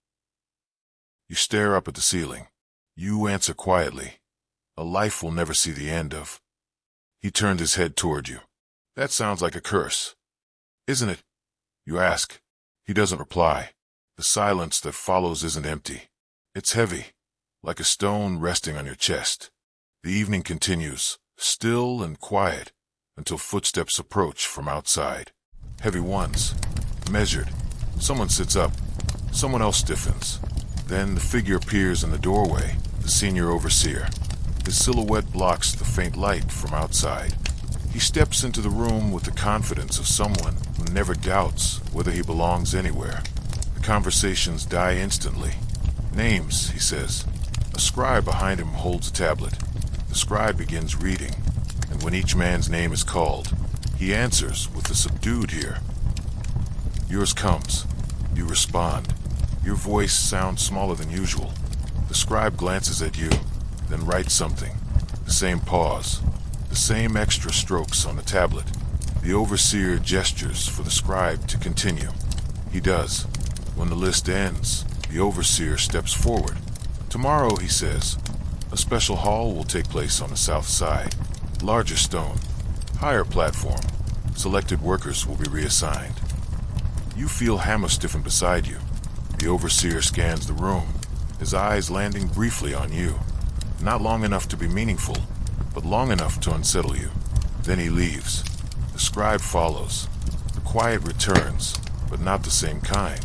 [SPEAKER 1] You stare up at the ceiling. You answer quietly, "A life we'll never see the end of." He turned his head toward you. "That sounds like a curse, isn't it?" You ask. He doesn't reply. The silence that follows isn't empty. It's heavy, like a stone resting on your chest. The evening continues, still and quiet, until footsteps approach from outside. Heavy ones, measured. Someone sits up. Someone else stiffens. Then the figure appears in the doorway, the senior overseer. His silhouette blocks the faint light from outside. He steps into the room with the confidence of someone who never doubts whether he belongs anywhere. The conversations die instantly. Names, he says. A scribe behind him holds a tablet. The scribe begins reading, and when each man's name is called, he answers with a subdued here. Yours comes. You respond. Your voice sounds smaller than usual. The scribe glances at you, then writes something. The same pause. The same extra strokes on the tablet. The overseer gestures for the scribe to continue. He does. When the list ends, the overseer steps forward. Tomorrow, he says, a special hall will take place on the south side. Larger stone. Higher platform. Selected workers will be reassigned. You feel Hammer stiffen beside you. The overseer scans the room, his eyes landing briefly on you. Not long enough to be meaningful, but long enough to unsettle you. Then he leaves. The scribe follows. The quiet returns, but not the same kind.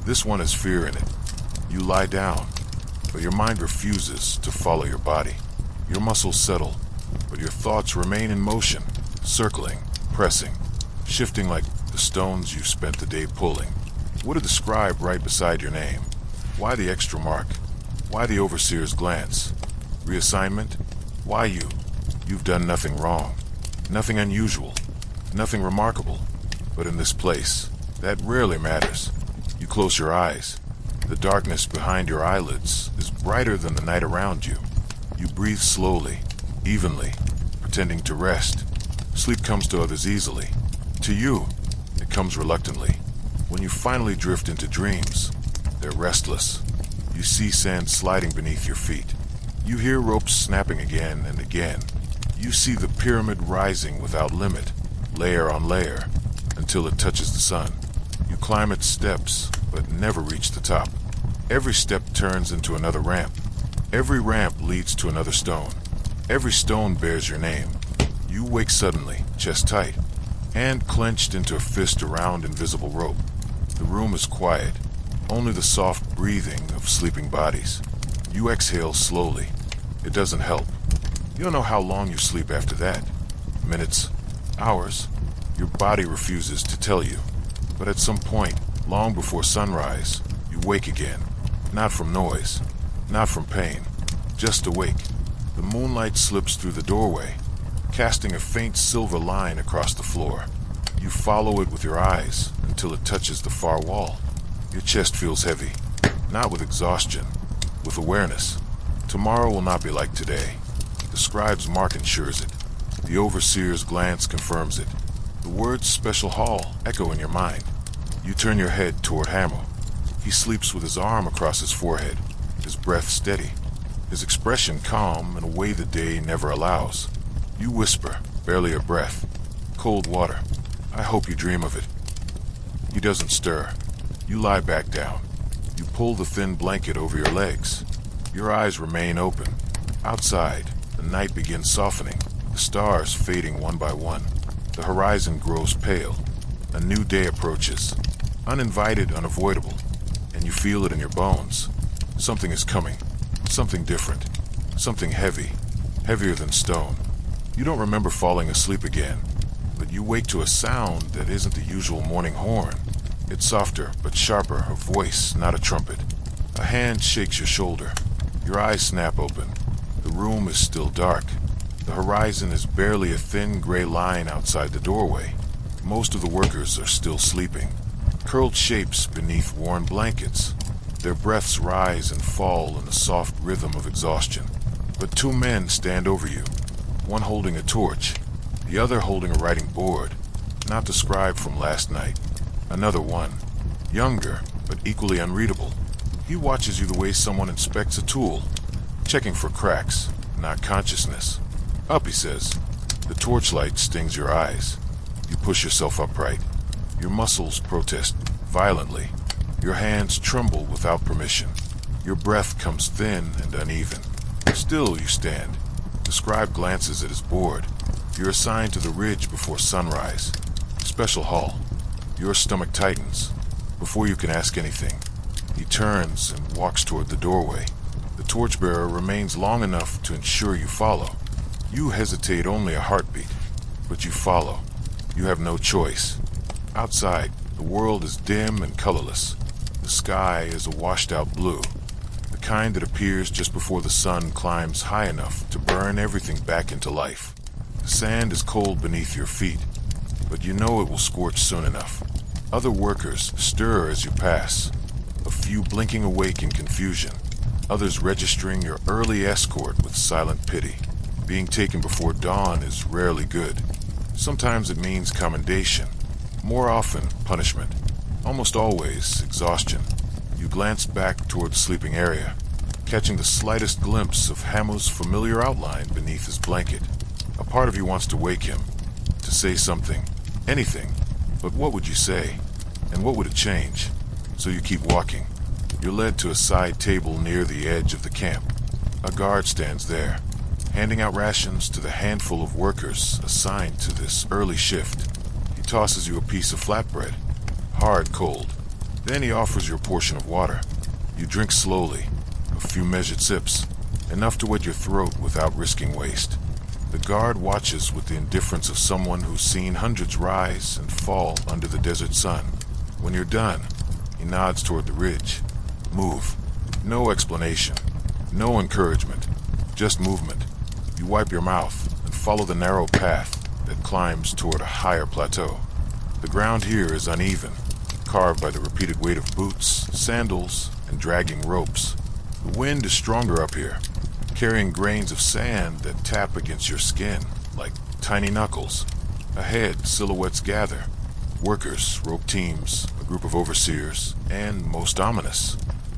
[SPEAKER 1] This one has fear in it. You lie down, but your mind refuses to follow your body. Your muscles settle, but your thoughts remain in motion, circling, pressing, shifting like the stones you spent the day pulling. What did the scribe write beside your name? Why the extra mark? Why the overseer's glance? Reassignment? Why you? You've done nothing wrong. Nothing unusual. Nothing remarkable. But in this place, that rarely matters. You close your eyes. The darkness behind your eyelids is brighter than the night around you. You breathe slowly, evenly, pretending to rest. Sleep comes to others easily. To you, it comes reluctantly. When you finally drift into dreams, they're restless. You see sand sliding beneath your feet. You hear ropes snapping again and again. You see the pyramid rising without limit, layer on layer, until it touches the sun. You climb its steps, but never reach the top. Every step turns into another ramp. Every ramp leads to another stone. Every stone bears your name. You wake suddenly, chest tight, hand clenched into a fist around invisible rope. The room is quiet, only the soft breathing of sleeping bodies. You exhale slowly. It doesn't help. You don't know how long you sleep after that. Minutes, hours. Your body refuses to tell you. But at some point, long before sunrise, you wake again. Not from noise, not from pain, just awake. The moonlight slips through the doorway, casting a faint silver line across the floor. You follow it with your eyes until it touches the far wall. Your chest feels heavy, not with exhaustion, with awareness. Tomorrow will not be like today. The scribe's mark ensures it. The overseer's glance confirms it. The words special hall echo in your mind. You turn your head toward Hamo. He sleeps with his arm across his forehead, his breath steady, his expression calm in a way the day never allows. You whisper, barely a breath. Cold water. I hope you dream of it. He doesn't stir. You lie back down. You pull the thin blanket over your legs. Your eyes remain open. Outside, the night begins softening, the stars fading one by one. The horizon grows pale. A new day approaches. Uninvited, unavoidable. And you feel it in your bones. Something is coming. Something different. Something heavy. Heavier than stone. You don't remember falling asleep again, but you wake to a sound that isn't the usual morning horn. It's softer, but sharper, a voice, not a trumpet. A hand shakes your shoulder. Your eyes snap open. The room is still dark. The horizon is barely a thin gray line outside the doorway. Most of the workers are still sleeping, curled shapes beneath worn blankets. Their breaths rise and fall in the soft rhythm of exhaustion. But two men stand over you, one holding a torch, the other holding a writing board, not the scribe from last night. Another one, younger, but equally unreadable. He watches you the way someone inspects a tool, checking for cracks, not consciousness. Up, he says. The torchlight stings your eyes. You push yourself upright. Your muscles protest violently. Your hands tremble without permission. Your breath comes thin and uneven. Still you stand. The scribe glances at his board. You're assigned to the ridge before sunrise. Special hall. Your stomach tightens. Before you can ask anything, he turns and walks toward the doorway. The torchbearer remains long enough to ensure you follow. You hesitate only a heartbeat, but you follow. You have no choice. Outside, the world is dim and colorless. The sky is a washed-out blue, the kind that appears just before the sun climbs high enough to burn everything back into life. The sand is cold beneath your feet, but you know it will scorch soon enough. Other workers stir as you pass, a few blinking awake in confusion, others registering your early escort with silent pity. Being taken before dawn is rarely good. Sometimes it means commendation, more often punishment. Almost always, exhaustion. You glance back toward the sleeping area, catching the slightest glimpse of Hamu's familiar outline beneath his blanket. A part of you wants to wake him, to say something, anything, but what would you say? And what would it change? So you keep walking. You're led to a side table near the edge of the camp. A guard stands there, handing out rations to the handful of workers assigned to this early shift. He tosses you a piece of flatbread, hard cold. Then he offers you a portion of water. You drink slowly, a few measured sips, enough to wet your throat without risking waste. The guard watches with the indifference of someone who's seen hundreds rise and fall under the desert sun. When you're done, he nods toward the ridge. Move. No explanation. No encouragement. Just movement. You wipe your mouth and follow the narrow path that climbs toward a higher plateau. The ground here is uneven, carved by the repeated weight of boots, sandals, and dragging ropes. The wind is stronger up here, carrying grains of sand that tap against your skin like tiny knuckles. Ahead, silhouettes gather. Workers, rope teams, a group of overseers, and, most ominous,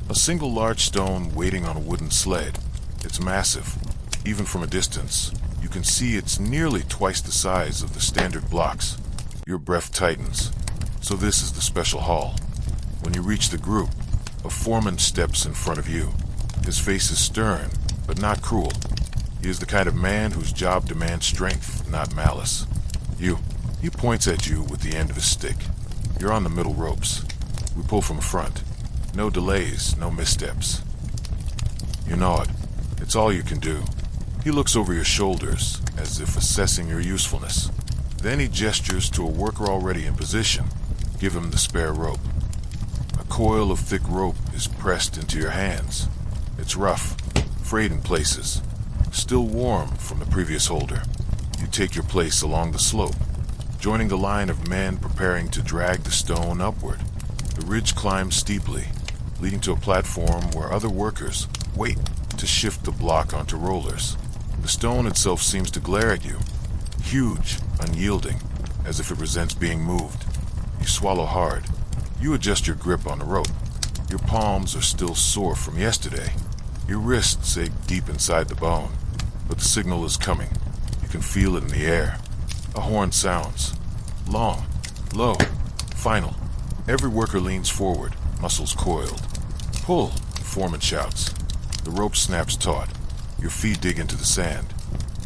[SPEAKER 1] a single large stone waiting on a wooden sled. It's massive. Even from a distance, you can see it's nearly twice the size of the standard blocks. Your breath tightens. So this is the special hall. When you reach the group, a foreman steps in front of you. His face is stern, but not cruel. He is the kind of man whose job demands strength, not malice. He points at you with the end of his stick. You're on the middle ropes. We pull from the front. No delays, no missteps. You nod. It's all you can do. He looks over your shoulders, as if assessing your usefulness. Then he gestures to a worker already in position. Give him the spare rope. A coil of thick rope is pressed into your hands. It's rough, frayed in places, still warm from the previous holder. You take your place along the slope, joining the line of men preparing to drag the stone upward. The ridge climbs steeply, leading to a platform where other workers wait to shift the block onto rollers. The stone itself seems to glare at you, huge, unyielding, as if it resents being moved. You swallow hard. You adjust your grip on the rope. Your palms are still sore from yesterday. Your wrists ache deep inside the bone. But the signal is coming. You can feel it in the air. A horn sounds. Long, low, final. Every worker leans forward, muscles coiled. Pull, the foreman shouts. The rope snaps taut. Your feet dig into the sand.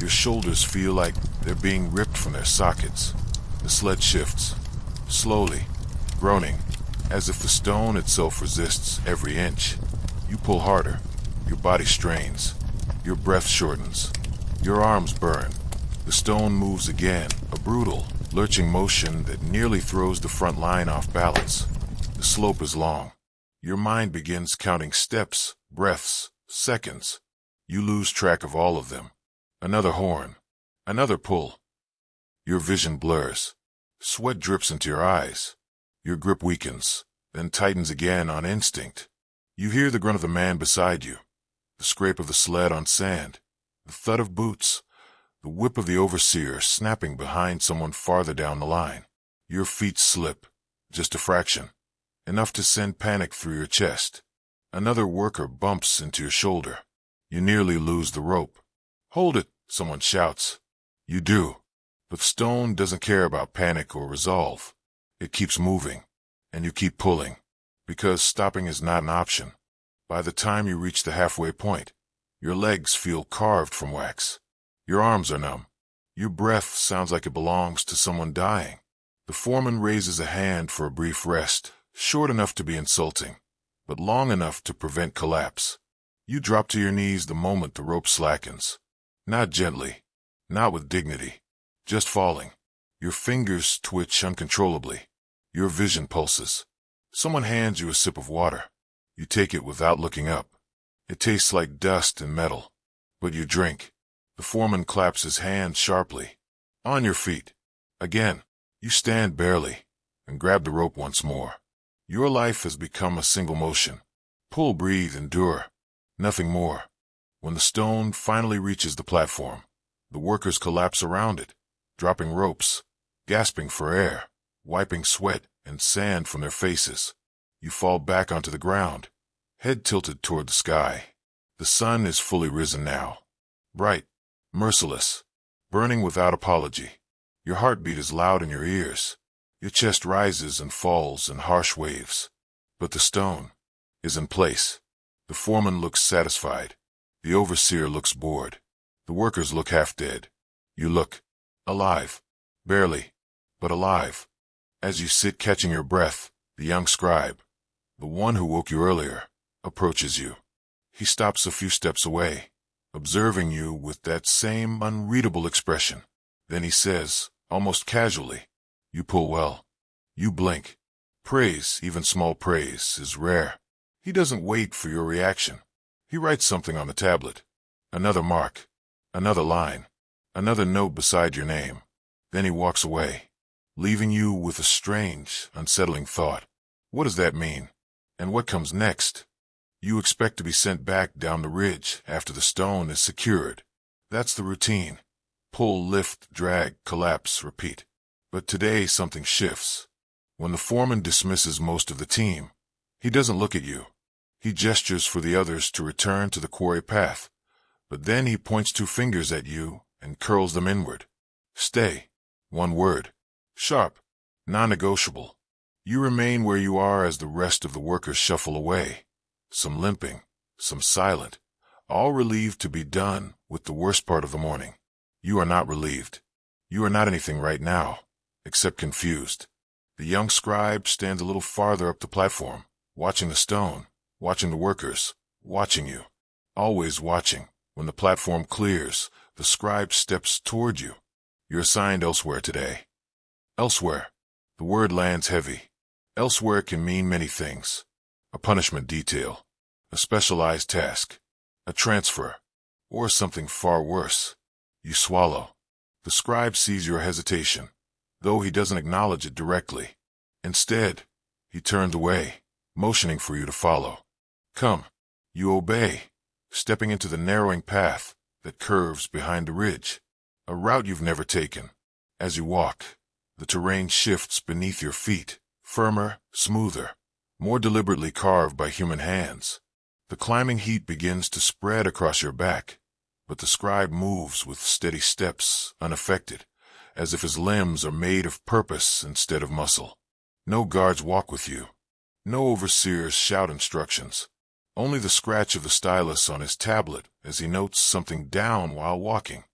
[SPEAKER 1] Your shoulders feel like they're being ripped from their sockets. The sled shifts. Slowly, groaning, as if the stone itself resists every inch. You pull harder. Your body strains. Your breath shortens. Your arms burn. The stone moves again, a brutal, lurching motion that nearly throws the front line off balance. The slope is long. Your mind begins counting steps, breaths, seconds. You lose track of all of them. Another horn. Another pull. Your vision blurs. Sweat drips into your eyes. Your grip weakens, then tightens again on instinct. You hear the grunt of the man beside you, the scrape of the sled on sand, the thud of boots, the whip of the overseer snapping behind someone farther down the line. Your feet slip, just a fraction, enough to send panic through your chest. Another worker bumps into your shoulder. You nearly lose the rope. "Hold it," someone shouts. You do. But stone doesn't care about panic or resolve. It keeps moving, and you keep pulling, because stopping is not an option. By the time you reach the halfway point, your legs feel carved from wax. Your arms are numb. Your breath sounds like it belongs to someone dying. The foreman raises a hand for a brief rest, short enough to be insulting, but long enough to prevent collapse. You drop to your knees the moment the rope slackens. Not gently, not with dignity, just falling. Your fingers twitch uncontrollably. Your vision pulses. Someone hands you a sip of water. You take it without looking up. It tastes like dust and metal. But you drink. The foreman claps his hands sharply. On your feet. Again. You stand barely and grab the rope once more. Your life has become a single motion. Pull, breathe, endure. Nothing more. When the stone finally reaches the platform, the workers collapse around it, dropping ropes, gasping for air, wiping sweat and sand from their faces. You fall back onto the ground, head tilted toward the sky. The sun is fully risen now. Bright, merciless, burning without apology. Your heartbeat is loud in your ears. Your chest rises and falls in harsh waves. But the stone is in place. The foreman looks satisfied. The overseer looks bored. The workers look half dead. You look alive. Barely, but alive. As you sit catching your breath, the young scribe, the one who woke you earlier, approaches you. He stops a few steps away, observing you with that same unreadable expression. Then he says, almost casually, "You pull well." You blink. Praise, even small praise, is rare. He doesn't wait for your reaction. He writes something on the tablet. Another mark. Another line. Another note beside your name. Then he walks away, leaving you with a strange, unsettling thought. What does that mean? And what comes next? You expect to be sent back down the ridge after the stone is secured. That's the routine. Pull, lift, drag, collapse, repeat. But today something shifts. When the foreman dismisses most of the team, he doesn't look at you. He gestures for the others to return to the quarry path. But then he points two fingers at you and curls them inward. Stay. One word. Sharp. Non-negotiable. You remain where you are as the rest of the workers shuffle away. Some limping, some silent, all relieved to be done with the worst part of the morning. You are not relieved. You are not anything right now, except confused. The young scribe stands a little farther up the platform, watching the stone, watching the workers, watching you. Always watching. When the platform clears, the scribe steps toward you. You're assigned elsewhere today. Elsewhere. The word lands heavy. Elsewhere can mean many things. A punishment detail, a specialized task, a transfer, or something far worse. You swallow. The scribe sees your hesitation, though he doesn't acknowledge it directly. Instead, he turns away, motioning for you to follow. Come. You obey, stepping into the narrowing path that curves behind the ridge, a route you've never taken. As you walk, the terrain shifts beneath your feet, firmer, smoother, more deliberately carved by human hands. The climbing heat begins to spread across your back, but the scribe moves with steady steps, unaffected, as if his limbs are made of purpose instead of muscle. No guards walk with you. No overseers shout instructions. Only the scratch of the stylus on his tablet as he notes something down while walking.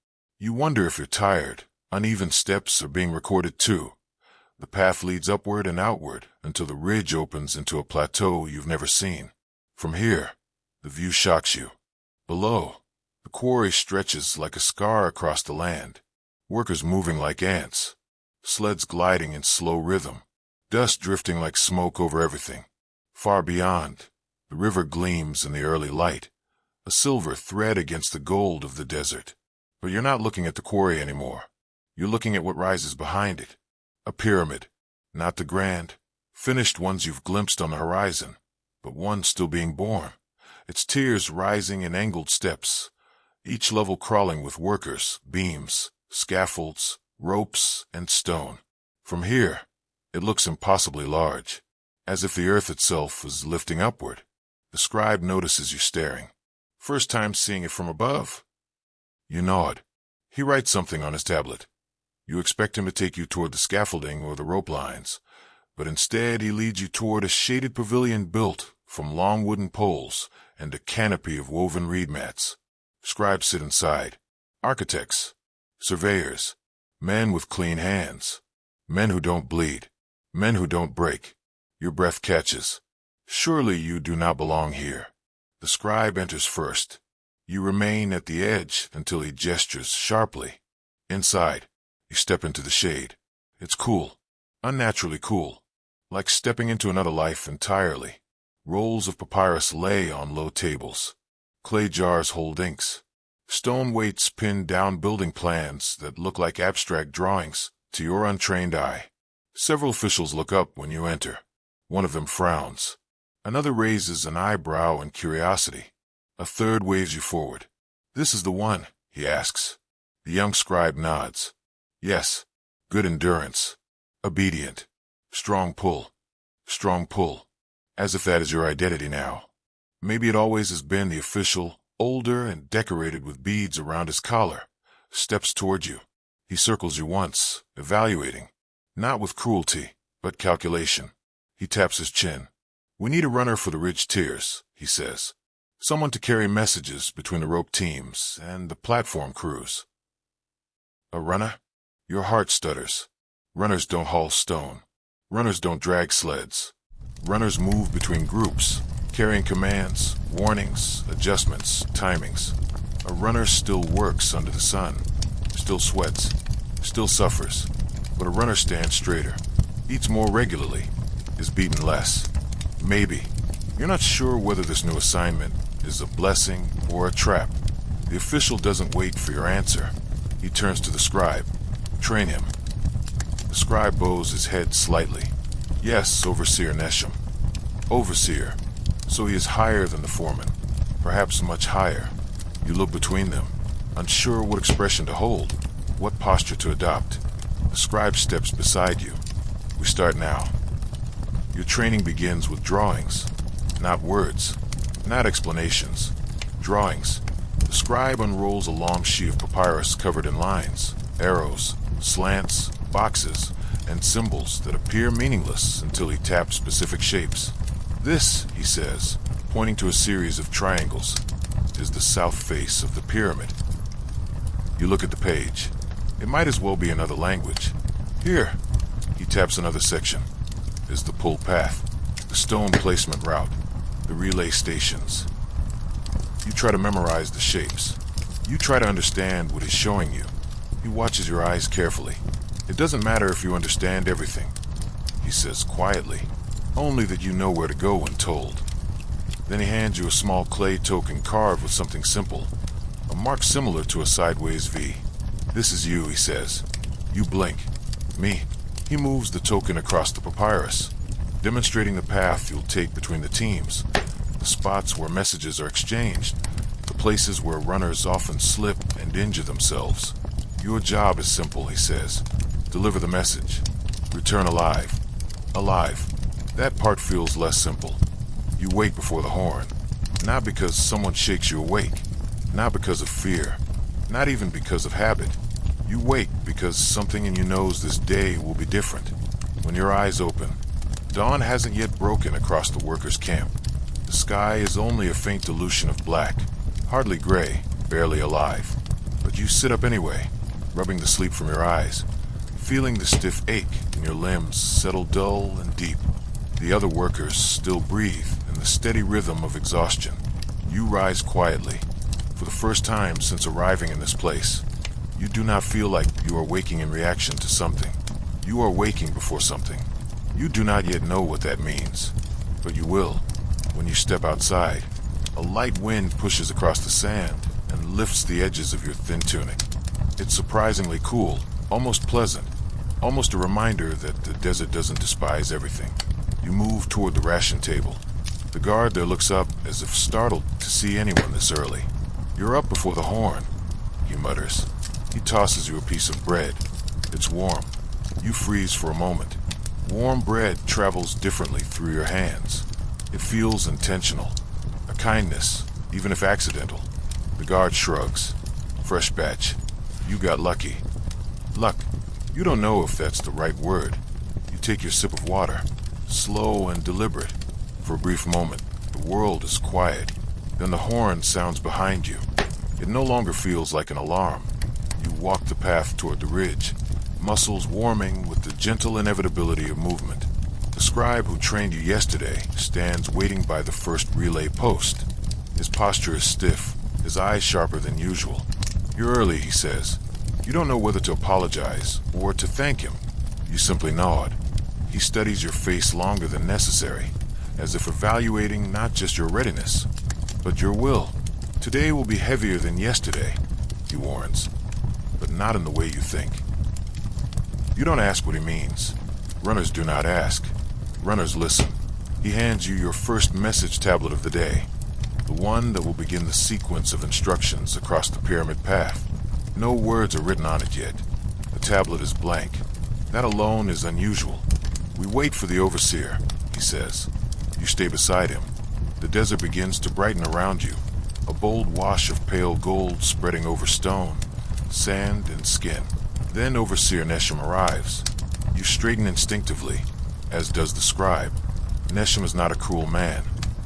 [SPEAKER 1] You wonder if you're tired. Uneven steps are being recorded too. The path leads upward and outward until the ridge opens into a plateau you've never seen. From here, the view shocks you. Below, the quarry stretches like a scar across the land. Workers moving like ants. Sleds gliding in slow rhythm. Dust drifting like smoke over everything. Far beyond, the river gleams in the early light, a silver thread against the gold of the desert. But you're not looking at the quarry anymore. You're looking at what rises behind it. A pyramid. Not the grand, finished ones you've glimpsed on the horizon, but one still being born. Its tiers rising in angled steps, each level crawling with workers, beams, scaffolds, ropes, and stone. From here, it looks impossibly large, as if the earth itself was lifting upward. The scribe notices you staring. First time seeing it from above. You nod. He writes something on his tablet. You expect him to take you toward the scaffolding or the rope lines, but instead he leads you toward a shaded pavilion built from long wooden poles and a canopy of woven reed mats. Scribes sit inside. Architects, surveyors, men with clean hands, men who don't bleed, men who don't break. Your breath catches. Surely you do not belong here. The scribe enters first. You remain at the edge until he gestures sharply. Inside, you step into the shade. It's cool, unnaturally cool, like stepping into another life entirely. Rolls of papyrus lay on low tables. Clay jars hold inks. Stone weights pin down building plans that look like abstract drawings to your untrained eye. Several officials look up when you enter. One of them frowns. Another raises an eyebrow in curiosity. A third waves you forward. "This is the one," he asks. The young scribe nods. "Yes, good endurance. Obedient. Strong pull. Strong pull." As if that is your identity now. Maybe it always has been. The official, older and decorated with beads around his collar, steps toward you. He circles you once, evaluating. Not with cruelty, but calculation. He taps his chin. "We need a runner for the ridge tiers," he says. "Someone to carry messages between the rope teams and the platform crews." A runner? Your heart stutters. Runners don't haul stone. Runners don't drag sleds. Runners move between groups, carrying commands, warnings, adjustments, timings. A runner still works under the sun, still sweats, still suffers. But a runner stands straighter, eats more regularly, is beaten less. Maybe. You're not sure whether this new assignment is a blessing or a trap. The official doesn't wait for your answer. He turns to the scribe. "Train him." The scribe bows his head slightly. "Yes, Overseer Nesham." Overseer. So he is higher than the foreman. Perhaps much higher. You look between them, unsure what expression to hold, what posture to adopt. The scribe steps beside you. "We start now." Your training begins with drawings. Not words. Not explanations. Drawings. The scribe unrolls a long sheet of papyrus covered in lines, arrows, slants, boxes, and symbols that appear meaningless until he taps specific shapes. "This," he says, pointing to a series of triangles, "is the south face of the pyramid." You look at the page. It might as well be another language. "Here," he taps another section, "is the pull path, the stone placement route, the relay stations." You try to memorize the shapes. You try to understand what he's showing you. He watches your eyes carefully. "It doesn't matter if you understand everything," he says quietly, "only that you know where to go when told." Then he hands you a small clay token carved with something simple, a mark similar to a sideways V. "This is you," he says. You blink. "Me." He moves the token across the papyrus, demonstrating the path you'll take between the teams, the spots where messages are exchanged, the places where runners often slip and injure themselves. "Your job is simple," he says. "Deliver the message. Return alive." Alive. That part feels less simple. You wake before the horn, not because someone shakes you awake, not because of fear, not even because of habit. You wake because something in you knows this day will be different. When your eyes open, dawn hasn't yet broken across the workers' camp. The sky is only a faint dilution of black, hardly gray, barely alive. But you sit up anyway, rubbing the sleep from your eyes, feeling the stiff ache in your limbs settle dull and deep. The other workers still breathe in the steady rhythm of exhaustion. You rise quietly. For the first time since arriving in this place, you do not feel like you are waking in reaction to something. You are waking before something. You do not yet know what that means, but you will. When you step outside, a light wind pushes across the sand and lifts the edges of your thin tunic. It's surprisingly cool, almost pleasant, almost a reminder that the desert doesn't despise everything. You move toward the ration table. The guard there looks up as if startled to see anyone this early. "You're up before the horn," he mutters. He tosses you a piece of bread. It's warm. You freeze for a moment. Warm bread travels differently through your hands. It feels intentional. A kindness, even if accidental. The guard shrugs. "Fresh batch. You got lucky." Luck. You don't know if that's the right word. You take your sip of water, slow and deliberate. For a brief moment, the world is quiet. Then the horn sounds behind you. It no longer feels like an alarm. You walk the path toward the ridge, muscles warming with the gentle inevitability of movement. The scribe who trained you yesterday stands waiting by the first relay post. His posture is stiff, his eyes sharper than usual. "You're early," he says. You don't know whether to apologize or to thank him. You simply nod. He studies your face longer than necessary, as if evaluating not just your readiness, but your will. "Today will be heavier than yesterday," he warns, "but not in the way you think." You don't ask what he means. Runners do not ask. Runners listen. He hands you your first message tablet of the day, the one that will begin the sequence of instructions across the pyramid path. No words are written on it yet. The tablet is blank. That alone is unusual. "We wait for the overseer," he says. You stay beside him. The desert begins to brighten around you, a bold wash of pale gold spreading over stone, sand, and skin. Then Overseer Neshem arrives. You straighten instinctively, as does the scribe. Neshem is not a cruel man,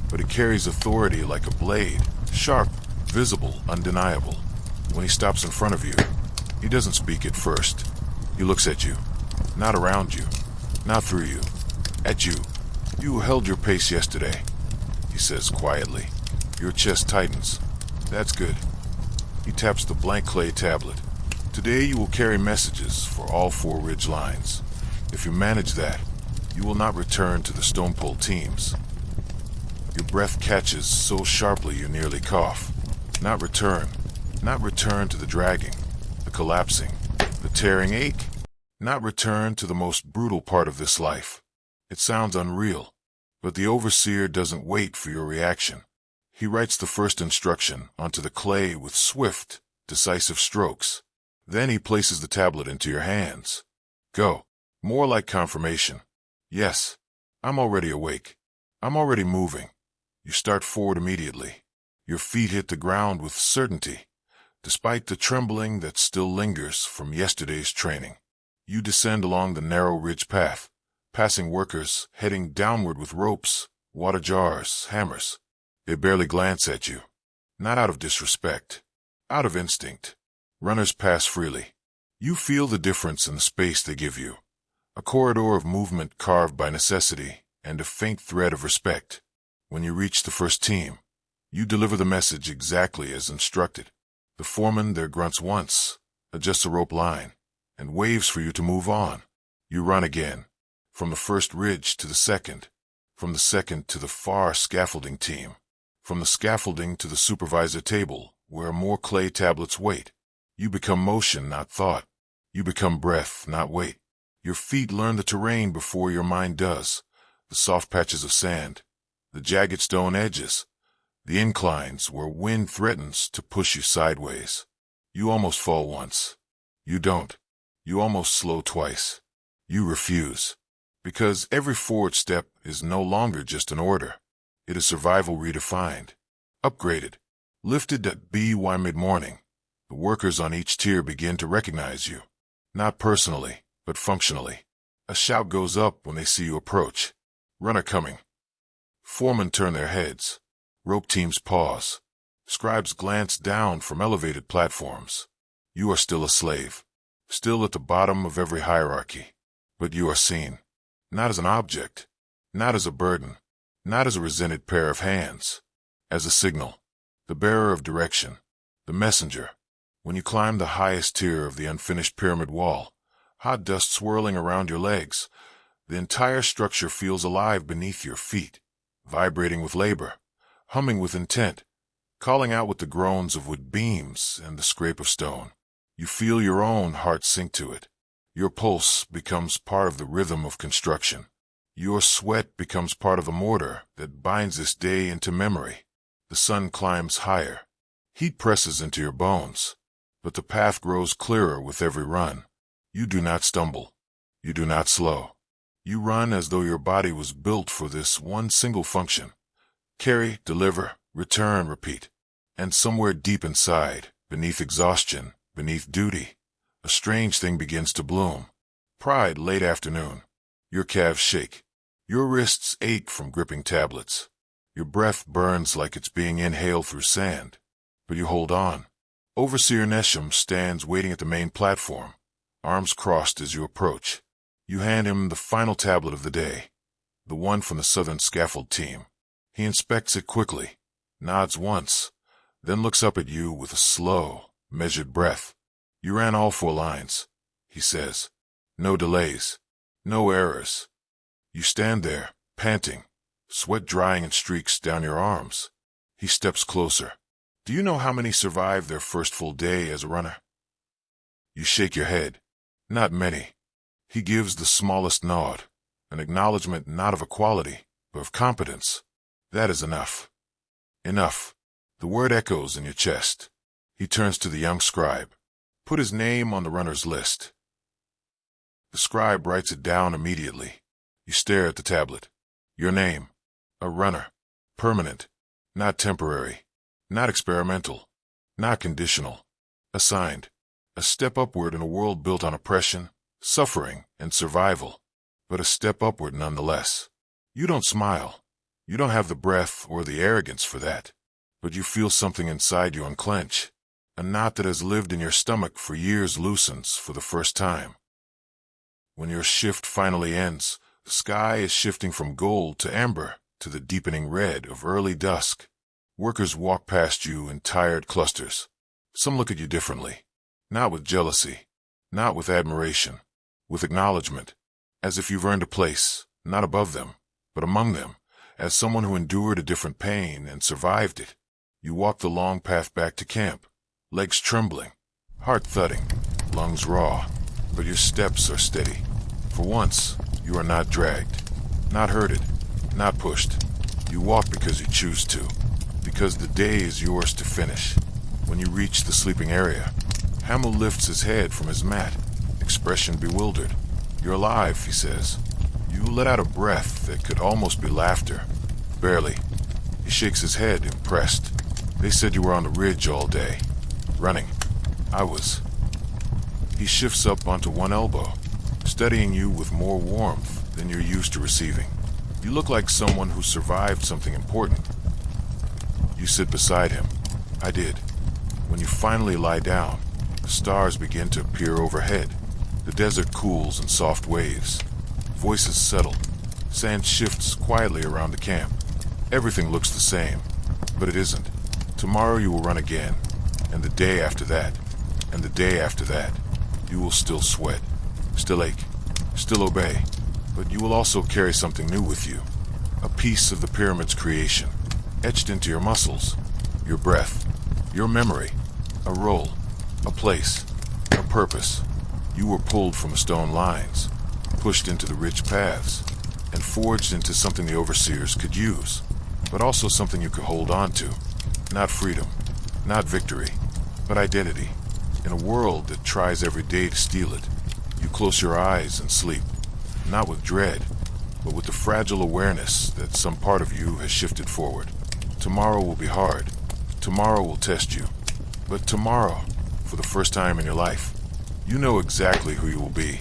[SPEAKER 1] but he carries authority like a blade, sharp, visible, undeniable. When he stops in front of you, he doesn't speak at first. He looks at you, not around you, not through you, at you. "You held your pace yesterday," he says quietly. Your chest tightens. "That's good." He taps the blank clay tablet. "Today you will carry messages for all 4 ridge lines. If you manage that, you will not return to the stone pole teams." Your breath catches so sharply you nearly cough. Not return. Not return to the dragging, the collapsing, the tearing ache. Not return to the most brutal part of this life. It sounds unreal, but the overseer doesn't wait for your reaction. He writes the first instruction onto the clay with swift, decisive strokes. Then he places the tablet into your hands. "Go." More like confirmation. "Yes, I'm already awake. I'm already moving." You start forward immediately. Your feet hit the ground with certainty, despite the trembling that still lingers from yesterday's training. You descend along the narrow ridge path, passing workers heading downward with ropes, water jars, hammers. They barely glance at you. Not out of disrespect, out of instinct. Runners pass freely. You feel the difference in the space they give you. A corridor of movement carved by necessity and a faint thread of respect. When you reach the first team, you deliver the message exactly as instructed. The foreman there grunts once, adjusts a rope line, and waves for you to move on. You run again, from the first ridge to the second, from the second to the far scaffolding team, from the scaffolding to the supervisor table, where more clay tablets wait. You become motion, not thought. You become breath, not weight. Your feet learn the terrain before your mind does. The soft patches of sand, the jagged stone edges, the inclines where wind threatens to push you sideways. You almost fall once. You don't. You almost slow twice. You refuse. Because every forward step is no longer just an order. It is survival redefined, upgraded, lifted at BY mid-morning. The workers on each tier begin to recognize you. Not personally, but functionally. A shout goes up when they see you approach. Runner coming. Foremen turn their heads. Rope teams pause. Scribes glance down from elevated platforms. You are still a slave, still at the bottom of every hierarchy. But you are seen. Not as an object, not as a burden, not as a resented pair of hands. As a signal, the bearer of direction, the messenger. When you climb the highest tier of the unfinished pyramid wall, hot dust swirling around your legs, the entire structure feels alive beneath your feet, vibrating with labor, humming with intent, calling out with the groans of wood beams and the scrape of stone. You feel your own heart sink to it. Your pulse becomes part of the rhythm of construction. Your sweat becomes part of the mortar that binds this day into memory. The sun climbs higher. Heat presses into your bones, but the path grows clearer with every run. You do not stumble. You do not slow. You run as though your body was built for this one single function. Carry, deliver, return, repeat. And somewhere deep inside, beneath exhaustion, beneath duty, a strange thing begins to bloom. Pride late afternoon. Your calves shake. Your wrists ache from gripping tablets. Your breath burns like it's being inhaled through sand. But you hold on. Overseer Nesham stands waiting at the main platform, arms crossed as you approach. You hand him the final tablet of the day, the one from the Southern Scaffold team. He inspects it quickly, nods once, then looks up at you with a slow, measured breath. You ran all 4 lines, he says. No delays, no errors. You stand there, panting, sweat drying in streaks down your arms. He steps closer. Do you know how many survive their first full day as a runner? You shake your head. Not many. He gives the smallest nod, an acknowledgement not of equality, but of competence. That is enough. Enough. The word echoes in your chest. He turns to the young scribe. Put his name on the runner's list. The scribe writes it down immediately. You stare at the tablet. Your name. A runner. Permanent. Not temporary. Not experimental. Not conditional. Assigned. A step upward in a world built on oppression, suffering, and survival. But a step upward nonetheless. You don't smile. You don't have the breath or the arrogance for that. But you feel something inside you unclench. A knot that has lived in your stomach for years loosens for the first time. When your shift finally ends, the sky is shifting from gold to amber to the deepening red of early dusk. Workers walk past you in tired clusters. Some look at you differently. Not with jealousy, not with admiration, with acknowledgement, as if you've earned a place, not above them, but among them, as someone who endured a different pain and survived it. You walk the long path back to camp, legs trembling, heart thudding, lungs raw, but your steps are steady. For once, you are not dragged, not herded, not pushed. You walk because you choose to, because the day is yours to finish. When you reach the sleeping area, Hamill lifts his head from his mat, expression bewildered. You're alive, he says. You let out a breath that could almost be laughter. Barely. He shakes his head, impressed. They said you were on the ridge all day. Running. I was. He shifts up onto one elbow, studying you with more warmth than you're used to receiving. You look like someone who survived something important. You sit beside him. I did. When you finally lie down, the stars begin to appear overhead. The desert cools in soft waves. Voices settle. Sand shifts quietly around the camp. Everything looks the same, but it isn't. Tomorrow you will run again, and the day after that, and the day after that. You will still sweat, still ache, still obey, but you will also carry something new with you. A piece of the pyramid's creation, etched into your muscles, your breath, your memory, a role, a place, a purpose. You were pulled from the stone lines, pushed into the ridge paths, and forged into something the overseers could use, but also something you could hold on to. Not freedom, not victory, but identity. In a world that tries every day to steal it, you close your eyes and sleep, not with dread, but with the fragile awareness that some part of you has shifted forward. Tomorrow will be hard. Tomorrow will test you. But tomorrow, for the first time in your life, you know exactly who you will be.